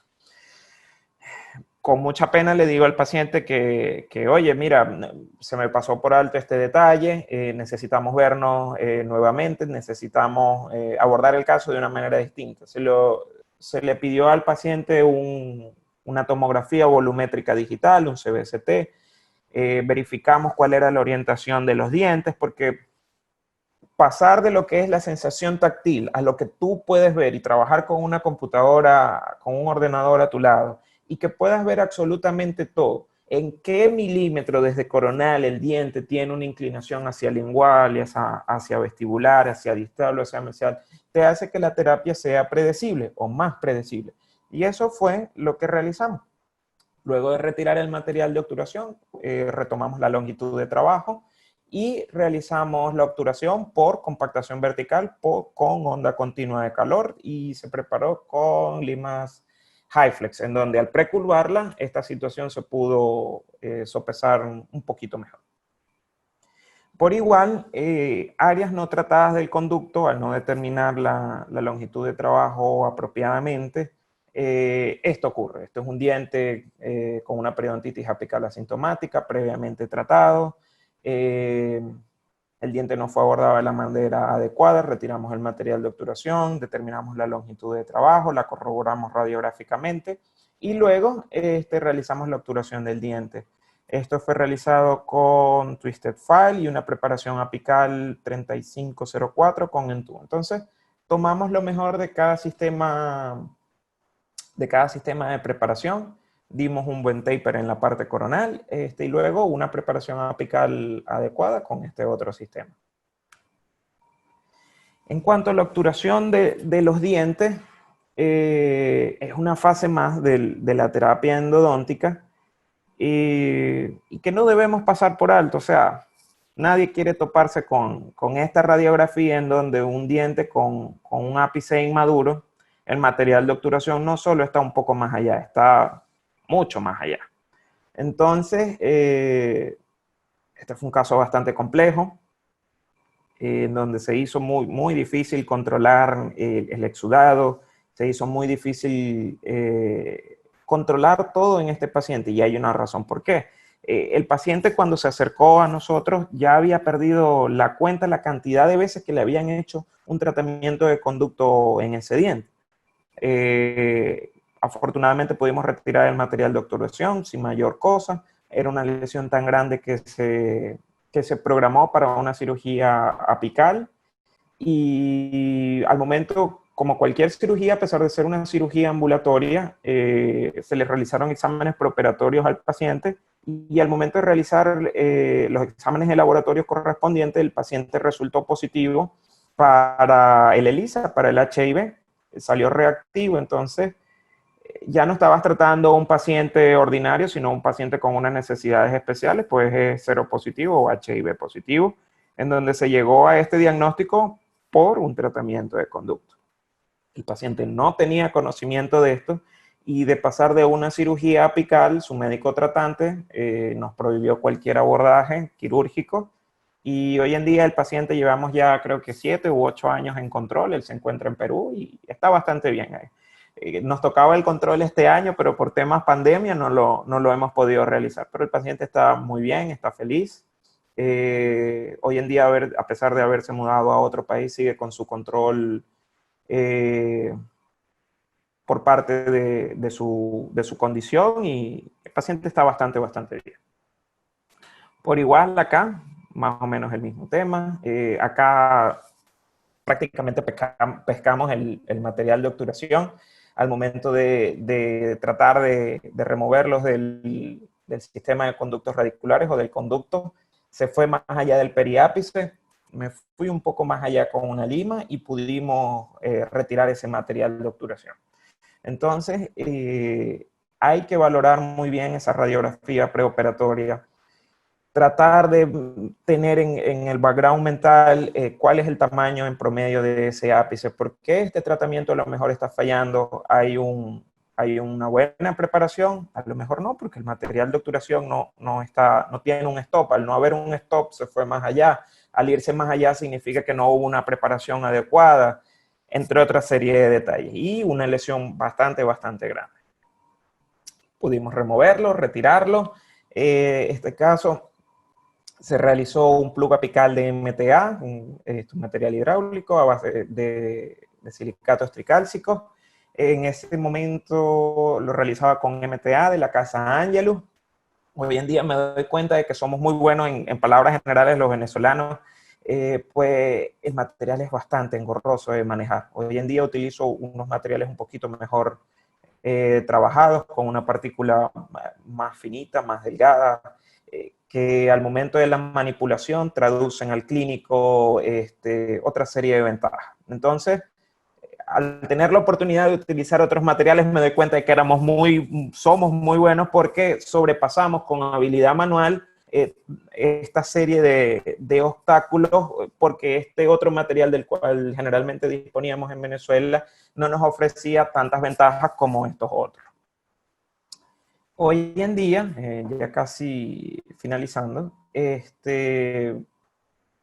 Con mucha pena le digo al paciente que oye, mira, se me pasó por alto este detalle, necesitamos vernos nuevamente, necesitamos abordar el caso de una manera distinta. Se le pidió al paciente una tomografía volumétrica digital, un CBCT, verificamos cuál era la orientación de los dientes, porque pasar de lo que es la sensación táctil a lo que tú puedes ver y trabajar con una computadora, con un ordenador a tu lado, y que puedas ver absolutamente todo, en qué milímetro desde coronal el diente tiene una inclinación hacia lingual, hacia vestibular, hacia distal o hacia mesial, te hace que la terapia sea predecible o más predecible. Y eso fue lo que realizamos. Luego de retirar el material de obturación, retomamos la longitud de trabajo y realizamos la obturación por compactación vertical con onda continua de calor y se preparó con limas HyFlex, en donde al precurvarla, esta situación se pudo sopesar un poquito mejor. Por igual, áreas no tratadas del conducto, al no determinar la longitud de trabajo apropiadamente, esto ocurre. Esto es un diente con una periodontitis apical asintomática, previamente tratado. El diente no fue abordado de la manera adecuada, retiramos el material de obturación, determinamos la longitud de trabajo, la corroboramos radiográficamente y luego realizamos la obturación del diente. Esto fue realizado con Twisted File y una preparación apical 3504 con Entú. Entonces, tomamos lo mejor de cada sistema de preparación, dimos un buen taper en la parte coronal y luego una preparación apical adecuada con este otro sistema. En cuanto a la obturación de los dientes, es una fase más de la terapia endodóntica y que no debemos pasar por alto. O sea, nadie quiere toparse con esta radiografía en donde un diente con un ápice inmaduro, el material de obturación no solo está un poco más allá, está mucho más allá. Entonces, este fue un caso bastante complejo, en donde se hizo muy difícil controlar el exudado, se hizo muy difícil controlar todo en este paciente, y hay una razón por qué. El paciente cuando se acercó a nosotros ya había perdido la cuenta, la cantidad de veces que le habían hecho un tratamiento de conducto en ese diente. Afortunadamente pudimos retirar el material de obturación sin mayor cosa. Era una lesión tan grande que se programó para una cirugía apical y al momento, como cualquier cirugía, a pesar de ser una cirugía ambulatoria, se le realizaron exámenes preoperatorios al paciente y al momento de realizar los exámenes de laboratorio correspondientes, el paciente resultó positivo para el ELISA, para el HIV, salió reactivo. Entonces ya no estabas tratando a un paciente ordinario, sino un paciente con unas necesidades especiales, pues es seropositivo o HIV positivo, en donde se llegó a este diagnóstico por un tratamiento de conducto. El paciente no tenía conocimiento de esto y de pasar de una cirugía apical, su médico tratante nos prohibió cualquier abordaje quirúrgico y hoy en día el paciente llevamos ya creo que 7 u 8 años en control, él se encuentra en Perú y está bastante bien ahí. Nos tocaba el control este año, pero por temas pandemia no lo hemos podido realizar. Pero el paciente está muy bien, está feliz. Hoy en día, a pesar de haberse mudado a otro país, sigue con su control por parte de su condición y el paciente está bastante bien. Por igual acá, más o menos el mismo tema. Acá prácticamente pescamos el material de obturación al momento de tratar de removerlos del sistema de conductos radiculares o del conducto. Se fue más allá del periápice, me fui un poco más allá con una lima y pudimos retirar ese material de obturación. Entonces, hay que valorar muy bien esa radiografía preoperatoria, tratar de tener en el background mental cuál es el tamaño en promedio de ese ápice, por qué este tratamiento a lo mejor está fallando, hay una buena preparación, a lo mejor no, porque el material de obturación no tiene un stop, al no haber un stop se fue más allá, al irse más allá significa que no hubo una preparación adecuada, entre otra serie de detalles, y una lesión bastante grande. Pudimos removerlo, retirarlo, este caso se realizó un plug apical de MTA, un material hidráulico a base de silicatos tricálcicos. En ese momento lo realizaba con MTA de la casa Angelus. Hoy en día me doy cuenta de que somos muy buenos en palabras generales los venezolanos, pues el material es bastante engorroso de manejar. Hoy en día utilizo unos materiales un poquito mejor trabajados, con una partícula más finita, más delgada, que al momento de la manipulación traducen al clínico otra serie de ventajas. Entonces, al tener la oportunidad de utilizar otros materiales, me doy cuenta de que somos muy buenos porque sobrepasamos con habilidad manual esta serie de obstáculos, porque este otro material del cual generalmente disponíamos en Venezuela no nos ofrecía tantas ventajas como estos otros. Hoy en día, ya casi finalizando, en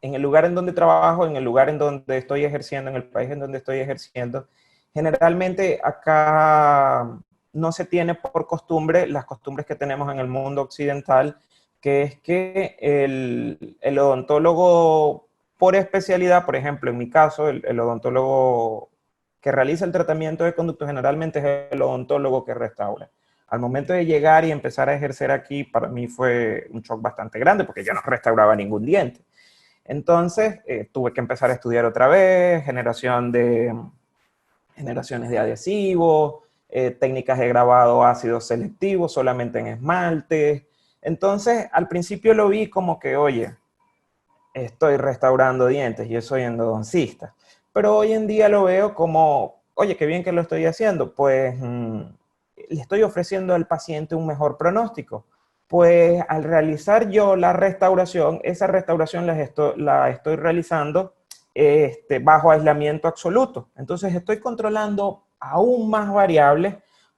el lugar en donde trabajo, en el lugar en donde estoy ejerciendo, en el país en donde estoy ejerciendo, generalmente acá no se tiene por costumbre las costumbres que tenemos en el mundo occidental, que es que el odontólogo por especialidad, por ejemplo, en mi caso, el odontólogo que realiza el tratamiento de conducto generalmente es el odontólogo que restaura. Al momento de llegar y empezar a ejercer aquí, para mí fue un shock bastante grande porque yo no restauraba ningún diente. Entonces, tuve que empezar a estudiar otra vez, generaciones de adhesivos, técnicas de grabado ácido selectivo solamente en esmalte. Entonces, al principio lo vi como que, oye, estoy restaurando dientes, yo soy endodoncista. Pero hoy en día lo veo como, oye, qué bien que lo estoy haciendo, pues le estoy ofreciendo al paciente un mejor pronóstico. Pues al realizar yo la restauración, esa restauración la estoy realizando bajo aislamiento absoluto. Entonces estoy controlando aún más variables,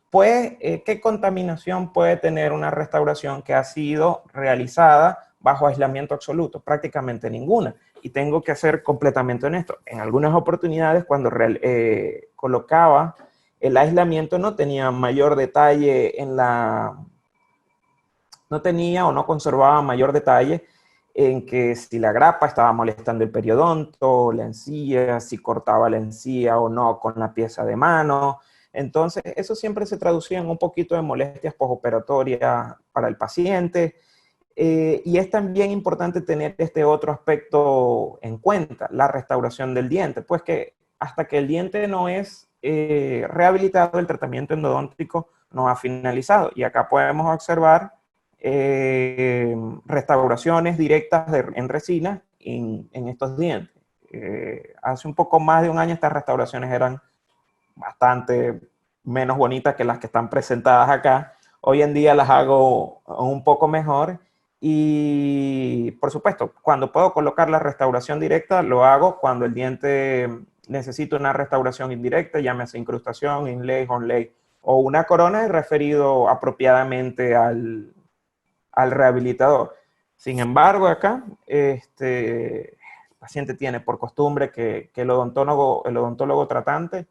pues qué contaminación puede tener una restauración que ha sido realizada bajo aislamiento absoluto, prácticamente ninguna. Y tengo que ser completamente honesto. En algunas oportunidades cuando colocaba el aislamiento no tenía mayor detalle no tenía o no conservaba mayor detalle en que si la grapa estaba molestando el periodonto, la encía, si cortaba la encía o no con la pieza de mano. Entonces, eso siempre se traducía en un poquito de molestias postoperatorias para el paciente. Y es también importante tener este otro aspecto en cuenta, la restauración del diente, pues que hasta que el diente no es rehabilitado, el tratamiento endodóntico no ha finalizado. Y acá podemos observar restauraciones directas en resina en estos dientes. Hace un poco más de un año estas restauraciones eran bastante menos bonitas que las que están presentadas acá. Hoy en día las hago un poco mejor y Y, por supuesto, cuando puedo colocar la restauración directa, lo hago cuando el diente necesita una restauración indirecta, llámese incrustación, inlay, onlay, o una corona, referido apropiadamente al rehabilitador. Sin embargo, acá, el paciente tiene por costumbre que el odontólogo tratante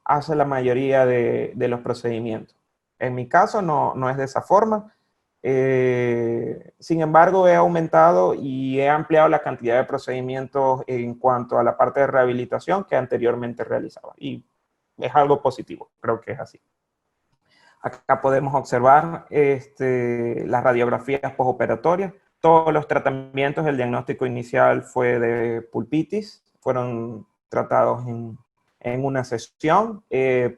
hace la mayoría de los procedimientos. En mi caso no es de esa forma. Sin embargo, he aumentado y he ampliado la cantidad de procedimientos en cuanto a la parte de rehabilitación que anteriormente realizaba. Y es algo positivo, creo que es así. Acá podemos observar las radiografías postoperatorias. Todos los tratamientos, el diagnóstico inicial fue de pulpitis, fueron tratados en una sesión,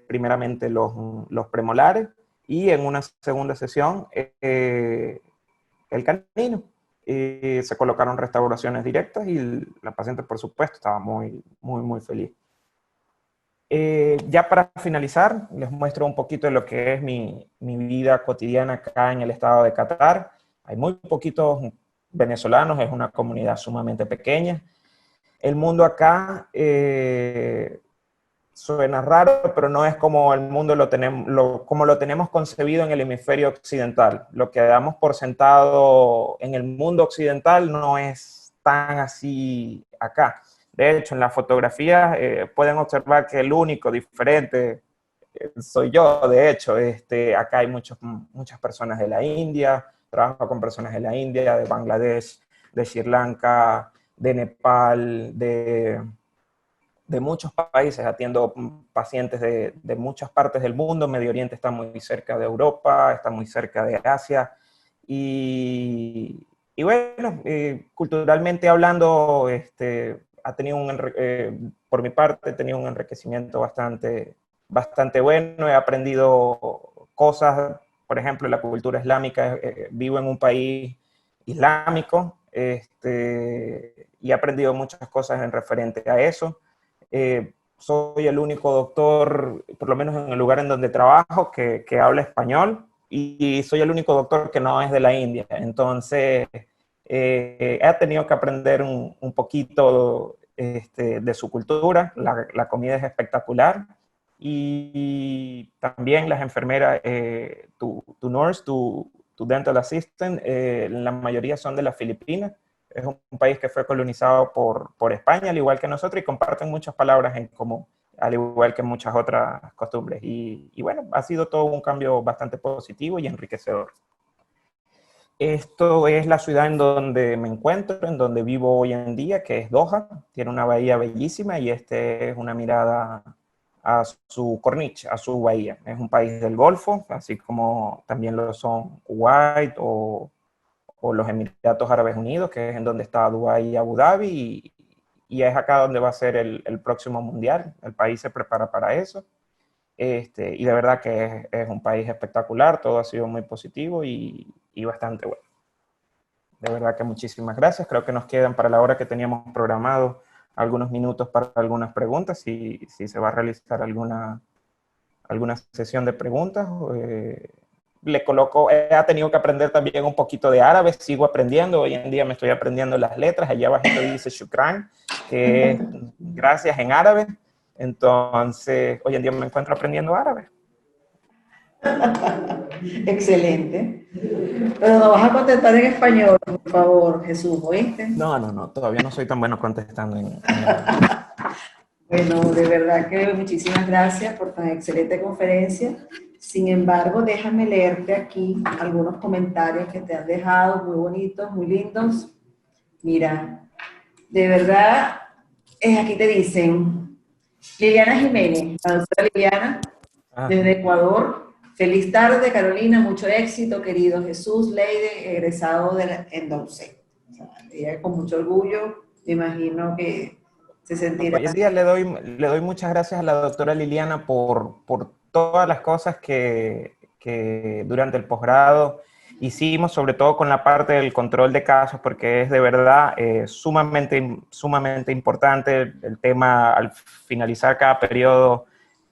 primeramente los premolares, y en una segunda sesión el canino. Se colocaron restauraciones directas y la paciente, por supuesto, estaba muy feliz. Ya para finalizar, les muestro un poquito de lo que es mi vida cotidiana acá en el estado de Qatar. Hay muy poquitos venezolanos, es una comunidad sumamente pequeña. El mundo acá suena raro, pero no es como el mundo como lo tenemos concebido en el hemisferio occidental. Lo que damos por sentado en el mundo occidental no es tan así acá. De hecho, en las fotografías pueden observar que el único diferente soy yo. De hecho, acá hay muchas personas de la India, trabajo con personas de la India, de Bangladesh, de Sri Lanka, de Nepal, de muchos países, atiendo pacientes de muchas partes del mundo. Medio Oriente está muy cerca de Europa, está muy cerca de Asia, y bueno, culturalmente hablando, ha tenido por mi parte, he tenido un enriquecimiento bastante bueno. He aprendido cosas, por ejemplo, la cultura islámica. Vivo en un país islámico, y he aprendido muchas cosas en referente a eso. Soy el único doctor, por lo menos en el lugar en donde trabajo, que habla español, y soy el único doctor que no es de la India. Entonces, he tenido que aprender un poquito de su cultura. La comida es espectacular, y también las enfermeras, tu nurse, tu dental assistant, la mayoría son de las Filipinas. Es un país que fue colonizado por España, al igual que nosotros, y comparten muchas palabras en común, al igual que muchas otras costumbres. Y bueno, ha sido todo un cambio bastante positivo y enriquecedor. Esto es la ciudad en donde me encuentro, en donde vivo hoy en día, que es Doha. Tiene una bahía bellísima, y es una mirada a su corniche, a su bahía. Es un país del Golfo, así como también lo son Kuwait o los Emiratos Árabes Unidos, que es en donde está Dubái y Abu Dhabi, y es acá donde va a ser el próximo mundial. El país se prepara para eso, y de verdad que es un país espectacular. Todo ha sido muy positivo y bastante bueno. De verdad que muchísimas gracias. Creo que nos quedan, para la hora que teníamos programado, algunos minutos para algunas preguntas, si se va a realizar alguna sesión de preguntas. Ha tenido que aprender también un poquito de árabe, sigo aprendiendo. Hoy en día me estoy aprendiendo las letras. Allá abajito dice shukran, que es gracias en árabe. Entonces, hoy en día me encuentro aprendiendo árabe. Excelente. Pero nos vas a contestar en español, por favor, Jesús, ¿oíste? No, todavía no soy tan bueno contestando Bueno, de verdad que muchísimas gracias por tan excelente conferencia. Sin embargo, déjame leerte aquí algunos comentarios que te han dejado, muy bonitos, muy lindos. Mira, de verdad, aquí te dicen, Liliana Jiménez, la doctora Liliana, desde Ecuador. Feliz tarde, Carolina, mucho éxito, querido Jesús Leide, egresado de la Endowse. O sea, ella con mucho orgullo, me imagino que se sentirá. Hoy en día le doy muchas gracias a la doctora Liliana por todas las cosas que durante el posgrado hicimos, sobre todo con la parte del control de casos, porque es de verdad sumamente importante el tema al finalizar cada periodo,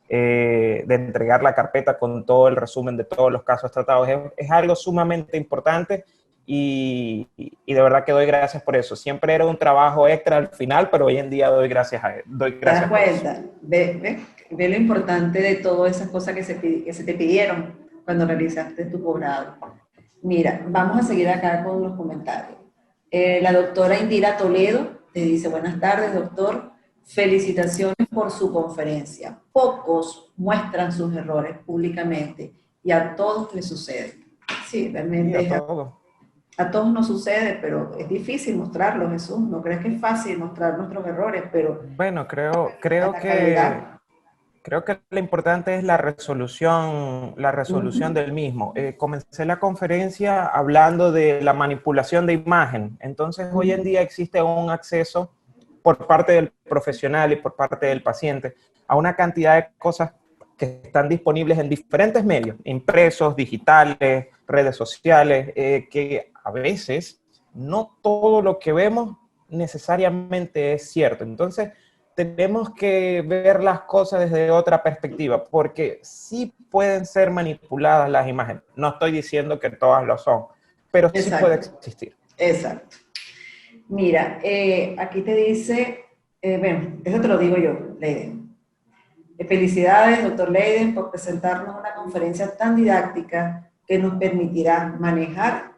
de entregar la carpeta con todo el resumen de todos los casos tratados. Es algo sumamente importante, y de verdad que doy gracias por eso. Siempre era un trabajo extra al final, pero hoy en día doy gracias ¿Te das por eso. cuenta? Ve lo importante de todas esas cosas que se te pidieron cuando realizaste tu posgrado. Mira, vamos a seguir acá con los comentarios. La doctora Indira Toledo te dice, buenas tardes, doctor. Felicitaciones por su conferencia. Pocos muestran sus errores públicamente y a todos les sucede. Sí, Y realmente a todo. a todos nos sucede, pero es difícil mostrarlo, Jesús. No crees que es fácil mostrar nuestros errores, pero Bueno, a la calidad. creo que lo importante es la resolución del mismo. Comencé la conferencia hablando de la manipulación de imagen. Entonces, hoy en día existe un acceso por parte del profesional y por parte del paciente a una cantidad de cosas que están disponibles en diferentes medios, impresos, digitales, redes sociales, que a veces no todo lo que vemos necesariamente es cierto. Entonces, tenemos que ver las cosas desde otra perspectiva, porque sí pueden ser manipuladas las imágenes. No estoy diciendo que todas lo son, pero sí puede Exacto, existir. exacto. Mira, aquí te dice, bueno, eso te lo digo yo, Leiden. Felicidades, doctor Leiden, por presentarnos una conferencia tan didáctica que nos permitirá manejar,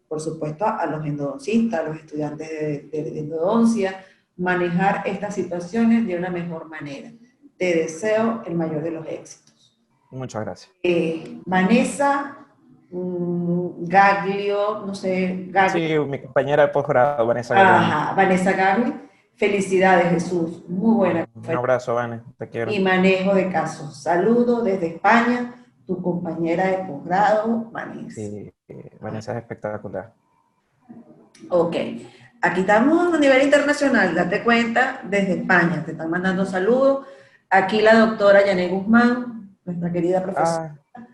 por supuesto, a los endodoncistas, a los estudiantes de endodoncia, manejar estas situaciones de una mejor manera. Te deseo el mayor de los éxitos. Muchas gracias. Vanessa Gaglio, no sé, Gaglio. Sí, mi compañera de posgrado, Vanessa Gagliani. Ajá, Vanessa Gaglio. Felicidades, Jesús. Muy buena Un conferencia. abrazo, Vane, te Y quiero. manejo de casos. Saludo desde España, tu compañera de posgrado, Vanessa. Sí, Vanessa es espectacular. Ok, aquí estamos a nivel internacional, date cuenta, desde España, te están mandando saludos. Aquí la doctora Yané Guzmán, nuestra querida profesora, Ah,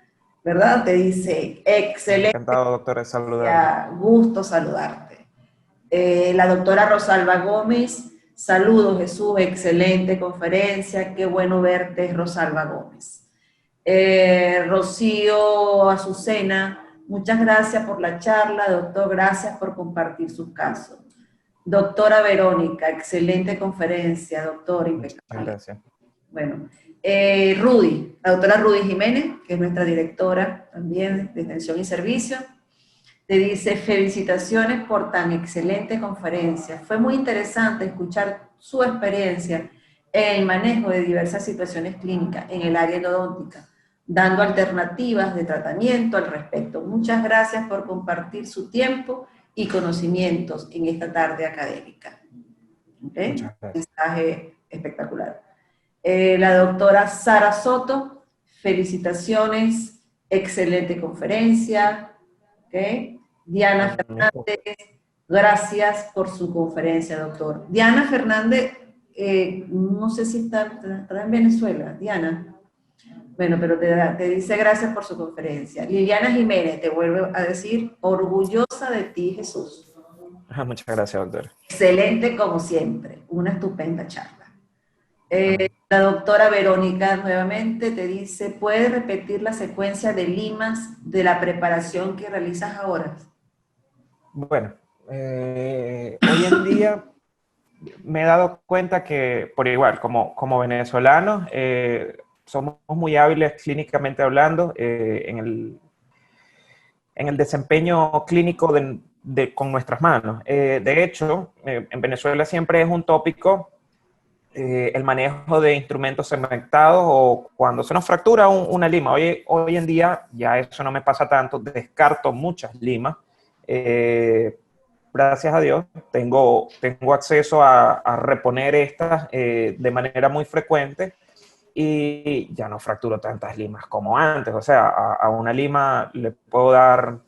¿verdad? Te dice, excelente, encantado, doctor, de saludarle. gusto saludarte. La doctora Rosalba Gómez, saludos Jesús, excelente conferencia, qué bueno verte Rosalba Gómez. Rocío Azucena, muchas gracias por la charla, doctor, gracias por compartir sus casos. Doctora Verónica, excelente conferencia, doctor, Muchas impecable. gracias. Bueno, Rudy, la doctora Rudy Jiménez, que es nuestra directora también de Extensión y Servicio, te dice, felicitaciones por tan excelente conferencia. Fue muy interesante escuchar su experiencia en el manejo de diversas situaciones clínicas en el área endodóntica, dando alternativas de tratamiento al respecto. Muchas gracias por compartir su tiempo y conocimientos en esta tarde académica. ¿Okay? Muchas gracias. Mensaje espectacular. La doctora Sara Soto, felicitaciones, excelente conferencia. ¿Okay? Diana Fernández, gracias por su conferencia, doctor. Diana Fernández, no sé si está en Venezuela, Diana. Bueno, pero te dice gracias por su conferencia. Liliana Jiménez te vuelve a decir, orgullosa de ti, Jesús. Muchas gracias, doctor. Excelente como siempre, una estupenda charla. La doctora Verónica nuevamente te dice, ¿puedes repetir la secuencia de limas de la preparación que realizas ahora? Bueno, hoy en día me he dado cuenta que, por igual, como venezolanos, somos muy hábiles clínicamente hablando en el desempeño clínico con nuestras manos. De hecho, en Venezuela siempre es un tópico el manejo de instrumentos cementados o cuando se nos fractura una lima. Hoy en día ya eso no me pasa tanto, descarto muchas limas. Gracias a Dios tengo acceso a reponer estas de manera muy frecuente y ya no fracturo tantas limas como antes. O sea, a una lima le puedo dar,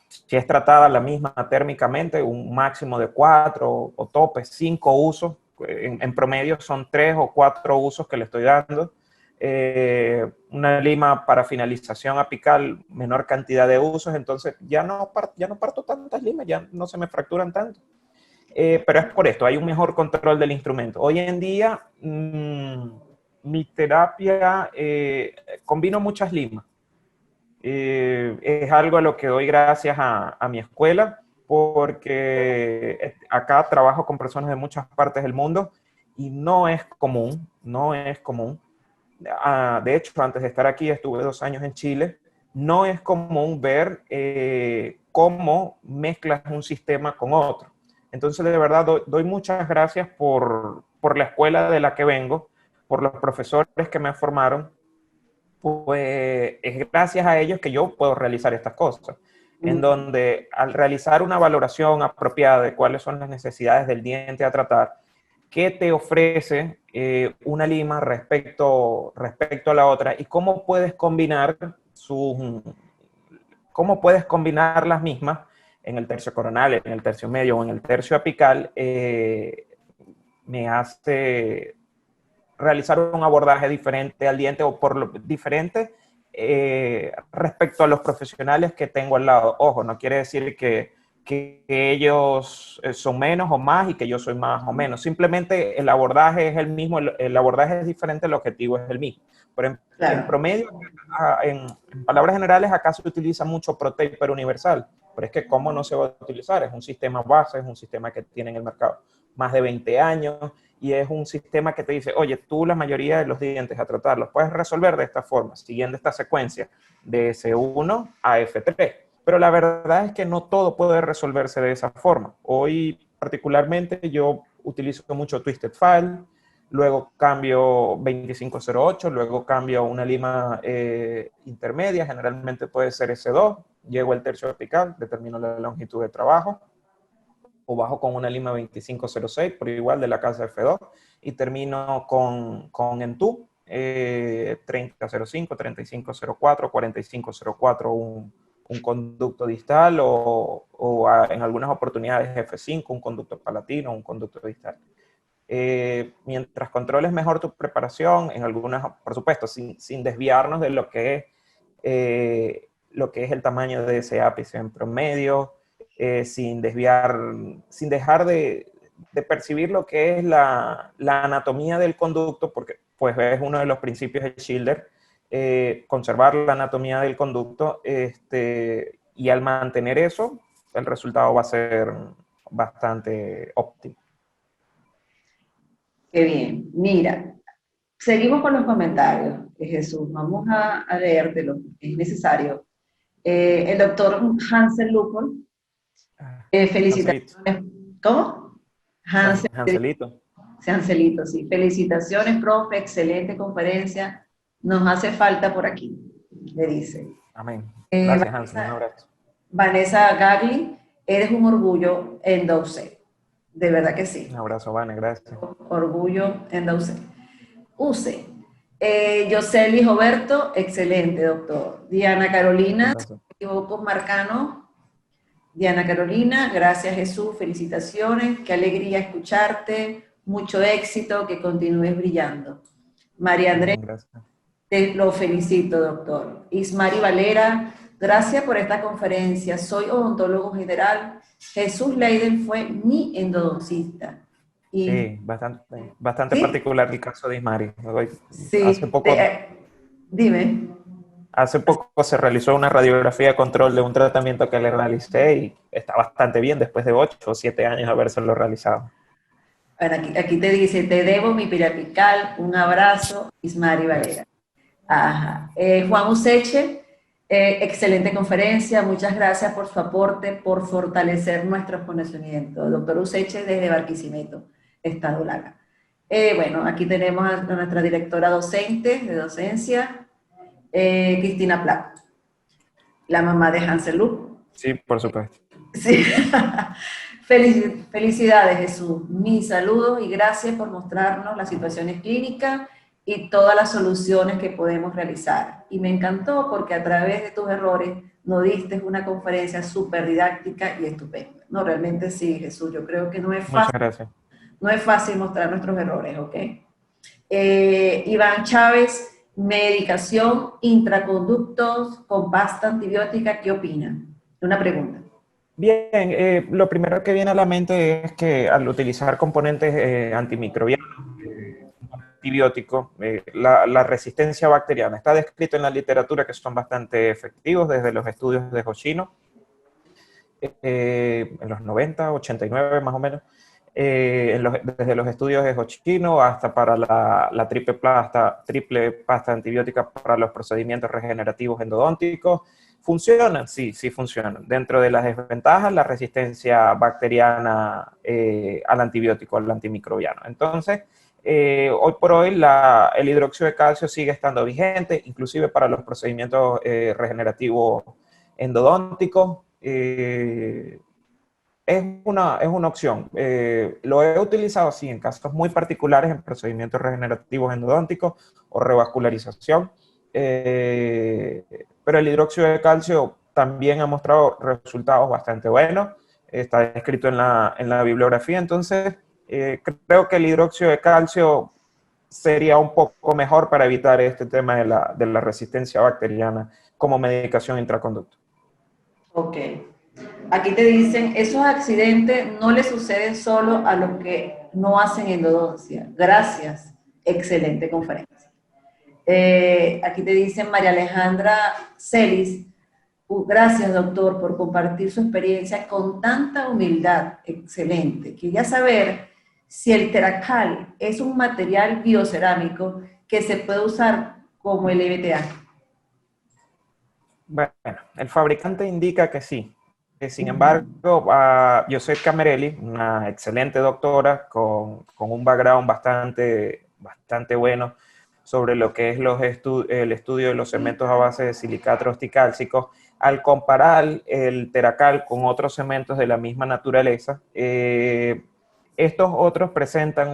si es tratada la misma térmicamente, un máximo de 4 o tope 5 usos. En promedio son 3 o 4 usos que le estoy dando. Una lima para finalización apical, menor cantidad de usos, entonces ya no parto tantas limas, ya no se me fracturan tanto. Pero es por esto, hay un mejor control del instrumento. Hoy en día, mi terapia, combino muchas limas. Es algo a lo que doy gracias a mi escuela, porque acá trabajo con personas de muchas partes del mundo y no es común, no es común. De hecho, antes de estar aquí estuve 2 años en Chile. No es común ver cómo mezclas un sistema con otro. Entonces, de verdad, doy muchas gracias por la escuela de la que vengo, por los profesores que me formaron, pues es gracias a ellos que yo puedo realizar estas cosas, en donde al realizar una valoración apropiada de cuáles son las necesidades del diente a tratar, qué te ofrece una lima respecto a la otra y cómo puedes combinar las mismas en el tercio coronal, en el tercio medio o en el tercio apical, me hace realizar un abordaje diferente al diente o por lo diferente respecto a los profesionales que tengo al lado. Ojo, no quiere decir que ellos son menos o más y que yo soy más o menos. Simplemente el abordaje es el mismo, el abordaje es diferente, el objetivo es el mismo. Pero en Claro. promedio, en palabras generales, acá se utiliza mucho ProTaper universal. Pero es que ¿cómo no se va a utilizar? Es un sistema base, es un sistema que tiene en el mercado más de 20 años y es un sistema que te dice, oye, tú la mayoría de los dientes a tratar los puedes resolver de esta forma, siguiendo esta secuencia de S1 a F3. Pero la verdad es que no todo puede resolverse de esa forma. Hoy particularmente yo utilizo mucho Twisted File, luego cambio 2508, luego cambio una lima intermedia, generalmente puede ser S2, llego al tercio apical, determino la longitud de trabajo, o bajo con una lima 2506, por igual de la casa F2, y termino con Entú, 3005, 3504, 4504, un conducto distal en algunas oportunidades F5, un conducto palatino, un conducto distal. Mientras controles mejor tu preparación, en algunas, por supuesto, sin desviarnos de lo que es el tamaño de ese ápice en promedio, sin dejar de percibir lo que es la anatomía del conducto, porque pues es uno de los principios de Schiller, conservar la anatomía del conducto, y al mantener eso, el resultado va a ser bastante óptimo. Qué bien. Mira, seguimos con los comentarios, Jesús. Vamos a leer de lo que es necesario. El doctor Hansel Lupol, Hanselito. felicitaciones. ¿Cómo? Hansel, Hanselito. Hanselito, sí. Felicitaciones, profe, excelente conferencia. Nos hace falta por aquí, le dice. Amén. Gracias, Hansel. Un Vanessa, abrazo. Vanessa Gagli, eres un orgullo en Doucet. De verdad que Un sí. abrazo, Vane. Gracias. Orgullo en Doucet. Use. Yoseli Roberto, excelente, doctor. Diana Un Carolina, si no abrazo. me equivoco, Marcano. Diana Carolina, gracias Jesús, felicitaciones, qué alegría escucharte, mucho éxito, que continúes brillando. María Andrés, Amén. Gracias. te lo felicito, doctor. Ismari Valera, gracias por esta conferencia. Soy odontólogo general. Jesús Leiden fue mi endodoncista. Y, Sí, bastante ¿sí? particular el caso de Ismari. Hace Sí. poco, Dime. hace poco se realizó una radiografía de control de un tratamiento que le realicé y está bastante bien después de 8 o 7 años de habérselo realizado. Bueno, aquí te dice, te debo mi pirapical, un abrazo, Ismari Valera. Ajá. Juan Useche, excelente conferencia, muchas gracias por su aporte, por fortalecer nuestros conocimientos. Doctor Useche desde Barquisimeto, Estado Lara. Bueno, aquí tenemos a nuestra directora docente de docencia, Cristina Placo, la mamá de Hansel Luc. Sí, por supuesto. Sí. Felicidades, Jesús. Mis saludos y gracias por mostrarnos las situaciones clínicas y todas las soluciones que podemos realizar. Y me encantó porque a través de tus errores nos diste una conferencia súper didáctica y estupenda. No, realmente sí, Jesús. Yo creo que Muchas gracias. no es fácil mostrar nuestros errores, ¿ok? Iván Chávez, medicación, intraconductos con pasta antibiótica, ¿qué opinan? Una pregunta. Bien, lo primero que viene a la mente es que al utilizar componentes antimicrobianos, antibiótico, la resistencia bacteriana. Está descrito en la literatura que son bastante efectivos desde los estudios de Hoshino, en los 90, 89 más o menos, desde los estudios de Hoshino hasta para la triple pasta antibiótica para los procedimientos regenerativos endodónticos. ¿Funcionan? Sí, sí funcionan. Dentro de las desventajas, la resistencia bacteriana al antibiótico, al antimicrobiano. Entonces, hoy por hoy el hidróxido de calcio sigue estando vigente, inclusive para los procedimientos regenerativos endodónticos. Es una opción. Lo he utilizado, sí, en casos muy particulares, en procedimientos regenerativos endodónticos o revascularización. Pero el hidróxido de calcio también ha mostrado resultados bastante buenos. Está escrito en la bibliografía. Entonces, creo que el hidróxido de calcio sería un poco mejor para evitar este tema de la resistencia bacteriana como medicación intraconducto. Ok. Aquí te dicen, esos accidentes no le suceden solo a los que no hacen endodoncia. Gracias. Excelente conferencia. Aquí te dicen María Alejandra Celis, gracias doctor por compartir su experiencia con tanta humildad. Excelente. Quería saber si el Teracal es un material biocerámico que se puede usar como el EBTA. Bueno, el fabricante indica que sí. Sin embargo, José Camerelli, una excelente doctora con un background bastante bueno sobre lo que es el estudio de los cementos a base de silicatos tricálcicos, al comparar el Teracal con otros cementos de la misma naturaleza, estos otros presentan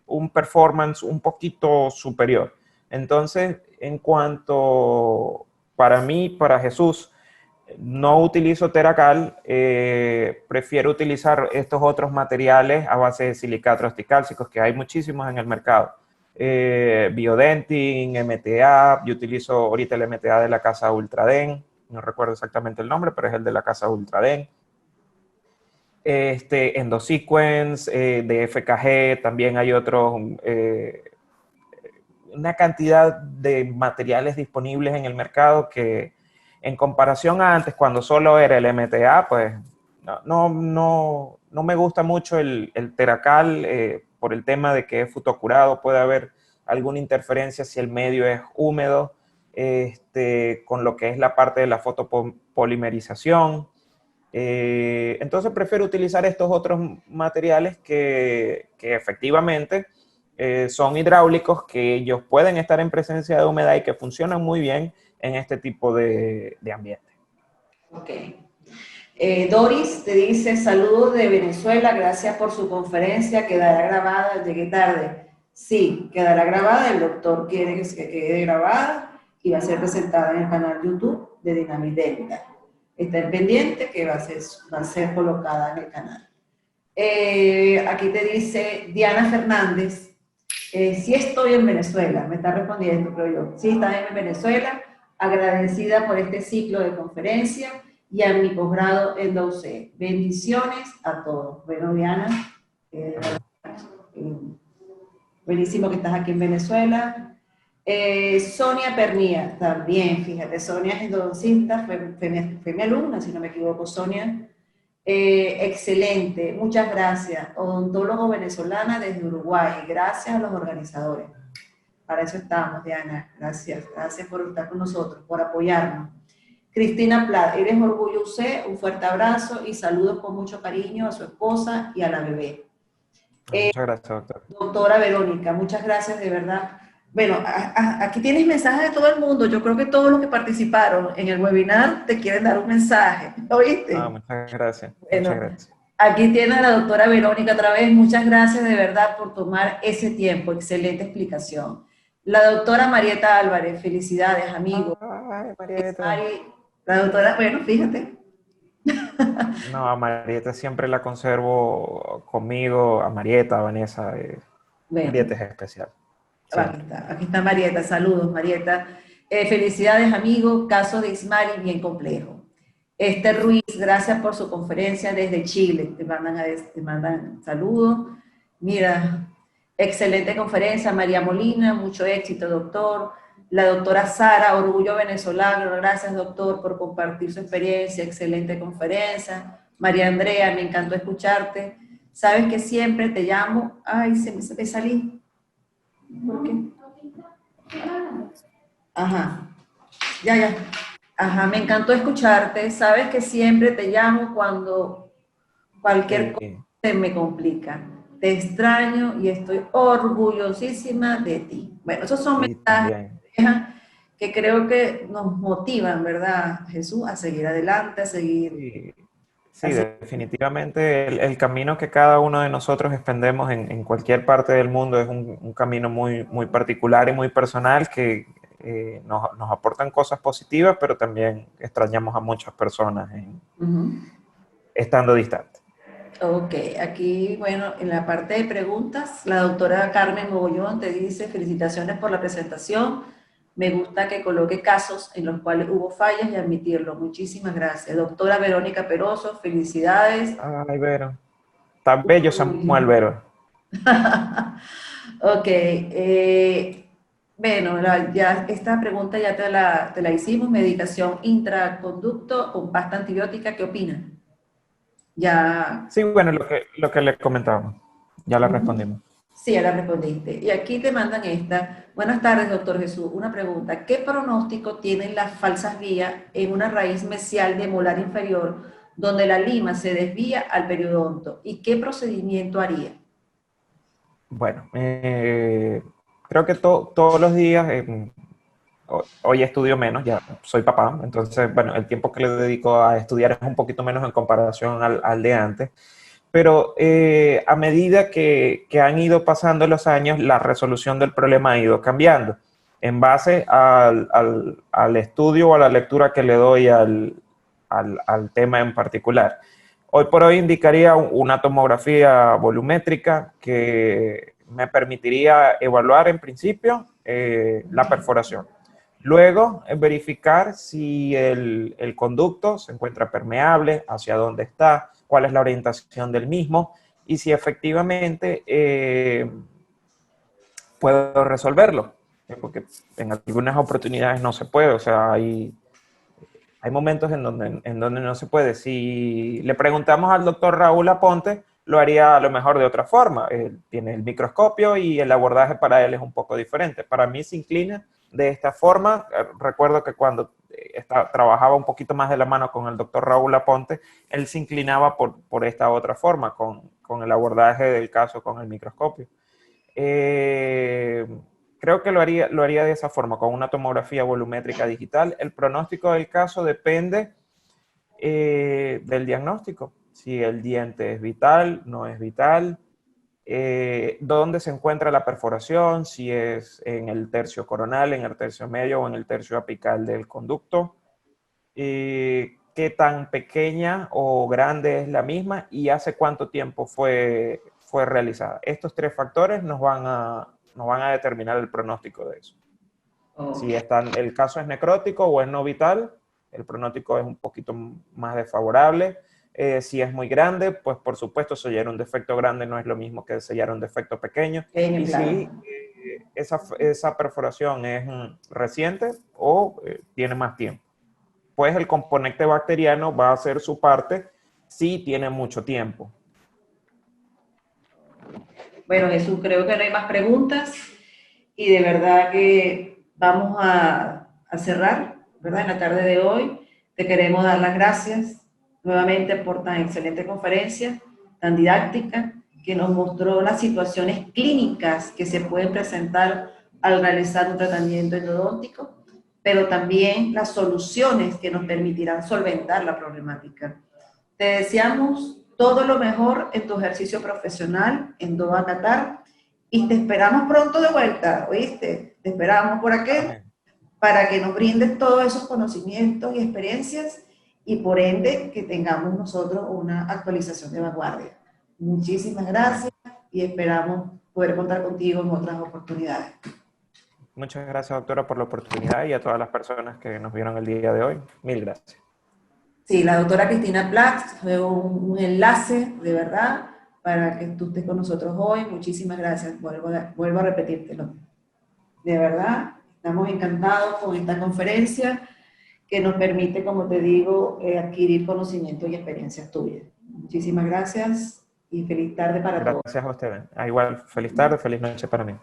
un performance un poquito superior. Entonces, en cuanto para mí, para Jesús, no utilizo Teracal, prefiero utilizar estos otros materiales a base de silicatos tricálcicos, que hay muchísimos en el mercado. Biodentin, MTA, yo utilizo ahorita el MTA de la casa Ultraden, no recuerdo exactamente el nombre, pero es el de la casa Ultraden. Endosequence, de FKG, también hay otros, una cantidad de materiales disponibles en el mercado que en comparación a antes, cuando solo era el MTA, pues no me gusta mucho el Teracal por el tema de que es fotocurado, puede haber alguna interferencia si el medio es húmedo, con lo que es la parte de la fotopolimerización. Entonces prefiero utilizar estos otros materiales que efectivamente son hidráulicos, que ellos pueden estar en presencia de humedad y que funcionan muy bien en este tipo de ambiente. Ok. Doris te dice, saludos de Venezuela, gracias por su conferencia, quedará grabada, llegué tarde. Sí, quedará grabada, el doctor quiere que quede grabada y va a ser presentada en el canal YouTube de Dynamic Dental. Está pendiente que va a ser colocada en el canal. Aquí te dice Diana Fernández, sí estoy en Venezuela, me está respondiendo, creo yo. Sí, está en Venezuela, agradecida por este ciclo de conferencia y a mi posgrado en DOCE. Bendiciones a todos. Bueno, Diana, buenísimo que estás aquí en Venezuela. Sonia Pernía, también, fíjate, Sonia es endodoncista, fue mi alumna, si no me equivoco, Sonia. Excelente, muchas gracias. Odontólogo venezolana desde Uruguay. Gracias a los organizadores. Para eso estamos, Diana. Gracias por estar con nosotros, por apoyarnos. Cristina Plat, eres orgullo UC, un fuerte abrazo y saludos con mucho cariño a su esposa y a la bebé. Muchas gracias, doctor. Doctora Verónica, muchas gracias de verdad. Bueno, aquí tienes mensajes de todo el mundo. Yo creo que todos los que participaron en el webinar te quieren dar un mensaje. ¿Oíste? Muchas gracias. Bueno, muchas gracias. Aquí tiene a la doctora Verónica otra vez. Muchas gracias de verdad por tomar ese tiempo. Excelente explicación. La doctora Marieta Álvarez, felicidades, amigo. Ay, Marieta. La doctora, bueno, fíjate. No, a Marieta siempre la conservo conmigo, a Marieta, a Vanessa. Bueno, Marieta es especial. Aquí está Marieta. Saludos, Marieta. Felicidades, amigo. Caso de Ismari bien complejo. Esther Ruiz, gracias por su conferencia desde Chile. Te mandan saludos. Mira, Excelente conferencia, María Molina, mucho éxito, doctor. La doctora Sara, orgullo venezolano, gracias, doctor, por compartir su experiencia, excelente conferencia. María Andrea, me encantó escucharte. Sabes que siempre te llamo. Ay, se me salí. ¿Por qué? Ajá, ya. Ajá, me encantó escucharte. Sabes que siempre te llamo cuando cualquier cosa Sí, se me complica. Te extraño y estoy orgullosísima de ti. Bueno, esos son sí, mensajes también. que creo que nos motivan, ¿verdad, Jesús? A seguir adelante, a seguir Sí, sí, así. definitivamente el camino que cada uno de nosotros expendemos en cualquier parte del mundo es un camino muy, muy particular y muy personal que nos aportan cosas positivas, pero también extrañamos a muchas personas Ujú. estando distantes. Ok, aquí, bueno, en la parte de preguntas, la doctora Carmen Mogollón te dice, felicitaciones por la presentación. Me gusta que coloque casos en los cuales hubo fallas y admitirlo. Muchísimas gracias. Doctora Verónica Peroso, felicidades. Ay, Vero. Tan bello Samuel Uy. Vero. Ok, bueno, ya esta pregunta ya te la hicimos. Medicación intraconducto con pasta antibiótica, ¿qué opinas? Ya. Sí, bueno, lo que le comentábamos. Ya la Ujú. respondimos. Sí, ya la respondiste. Y aquí te mandan esta. Buenas tardes, doctor Jesús. Una pregunta. ¿Qué pronóstico tienen las falsas vías en una raíz mesial de molar inferior donde la lima se desvía al periodonto? ¿Y qué procedimiento haría? Bueno, creo que todos los días, hoy estudio menos, ya soy papá, entonces, bueno, el tiempo que le dedico a estudiar es un poquito menos en comparación al de antes, pero a medida que han ido pasando los años, la resolución del problema ha ido cambiando en base al estudio o a la lectura que le doy al tema en particular. Hoy por hoy indicaría una tomografía volumétrica que me permitiría evaluar en principio la perforación. Luego, verificar si el conducto se encuentra permeable, hacia dónde está, cuál es la orientación del mismo y si efectivamente puedo resolverlo. Porque en algunas oportunidades no se puede, o sea, hay momentos en donde no se puede. Si le preguntamos al doctor Raúl Aponte, lo haría a lo mejor de otra forma. Él tiene el microscopio y el abordaje para él es un poco diferente. Para mí se inclina de esta forma. Recuerdo que cuando trabajaba un poquito más de la mano con el doctor Raúl Aponte, él se inclinaba por esta otra forma, con el abordaje del caso con el microscopio. Eh, Creo que lo haría de esa forma, con una tomografía volumétrica digital. El pronóstico del caso depende del diagnóstico. Si el diente es vital, no es vital, dónde se encuentra la perforación, si es en el tercio coronal, en el tercio medio o en el tercio apical del conducto, qué tan pequeña o grande es la misma y hace cuánto tiempo fue realizada. Estos tres factores nos van a determinar el pronóstico de eso. Ok. Si el caso es necrótico o es no vital, el pronóstico es un poquito más desfavorable. Si es muy grande, pues por supuesto sellar un defecto grande no es lo mismo que sellar un defecto pequeño. Pequeño, Y claro. si esa perforación es reciente o tiene más tiempo, pues el componente bacteriano va a hacer su parte si tiene mucho tiempo. Bueno, Jesús, creo que no hay más preguntas y de verdad que vamos a cerrar, ¿verdad? En la tarde de hoy te queremos dar las gracias nuevamente por tan excelente conferencia, tan didáctica, que nos mostró las situaciones clínicas que se pueden presentar al realizar un tratamiento endodóntico, pero también las soluciones que nos permitirán solventar la problemática. Te deseamos todo lo mejor en tu ejercicio profesional en Doha, Qatar, y te esperamos pronto de vuelta, ¿oíste? Te esperamos por aquí Amén. para que nos brindes todos esos conocimientos y experiencias y por ende que tengamos nosotros una actualización de vanguardia. Muchísimas Amén. gracias y esperamos poder contar contigo en otras oportunidades. Muchas gracias, doctora, por la oportunidad y a todas las personas que nos vieron el día de hoy. Mil gracias. Sí, la doctora Cristina Plax fue un enlace de verdad para para que tú estés con nosotros hoy. Muchísimas gracias, vuelvo a repetírtelo. De verdad, estamos encantados con esta conferencia que nos permite, como te digo, adquirir conocimientos y experiencias tuyas. Muchísimas gracias y feliz tarde para todos. Gracias a ustedes. Igual, feliz tarde, feliz noche para mí.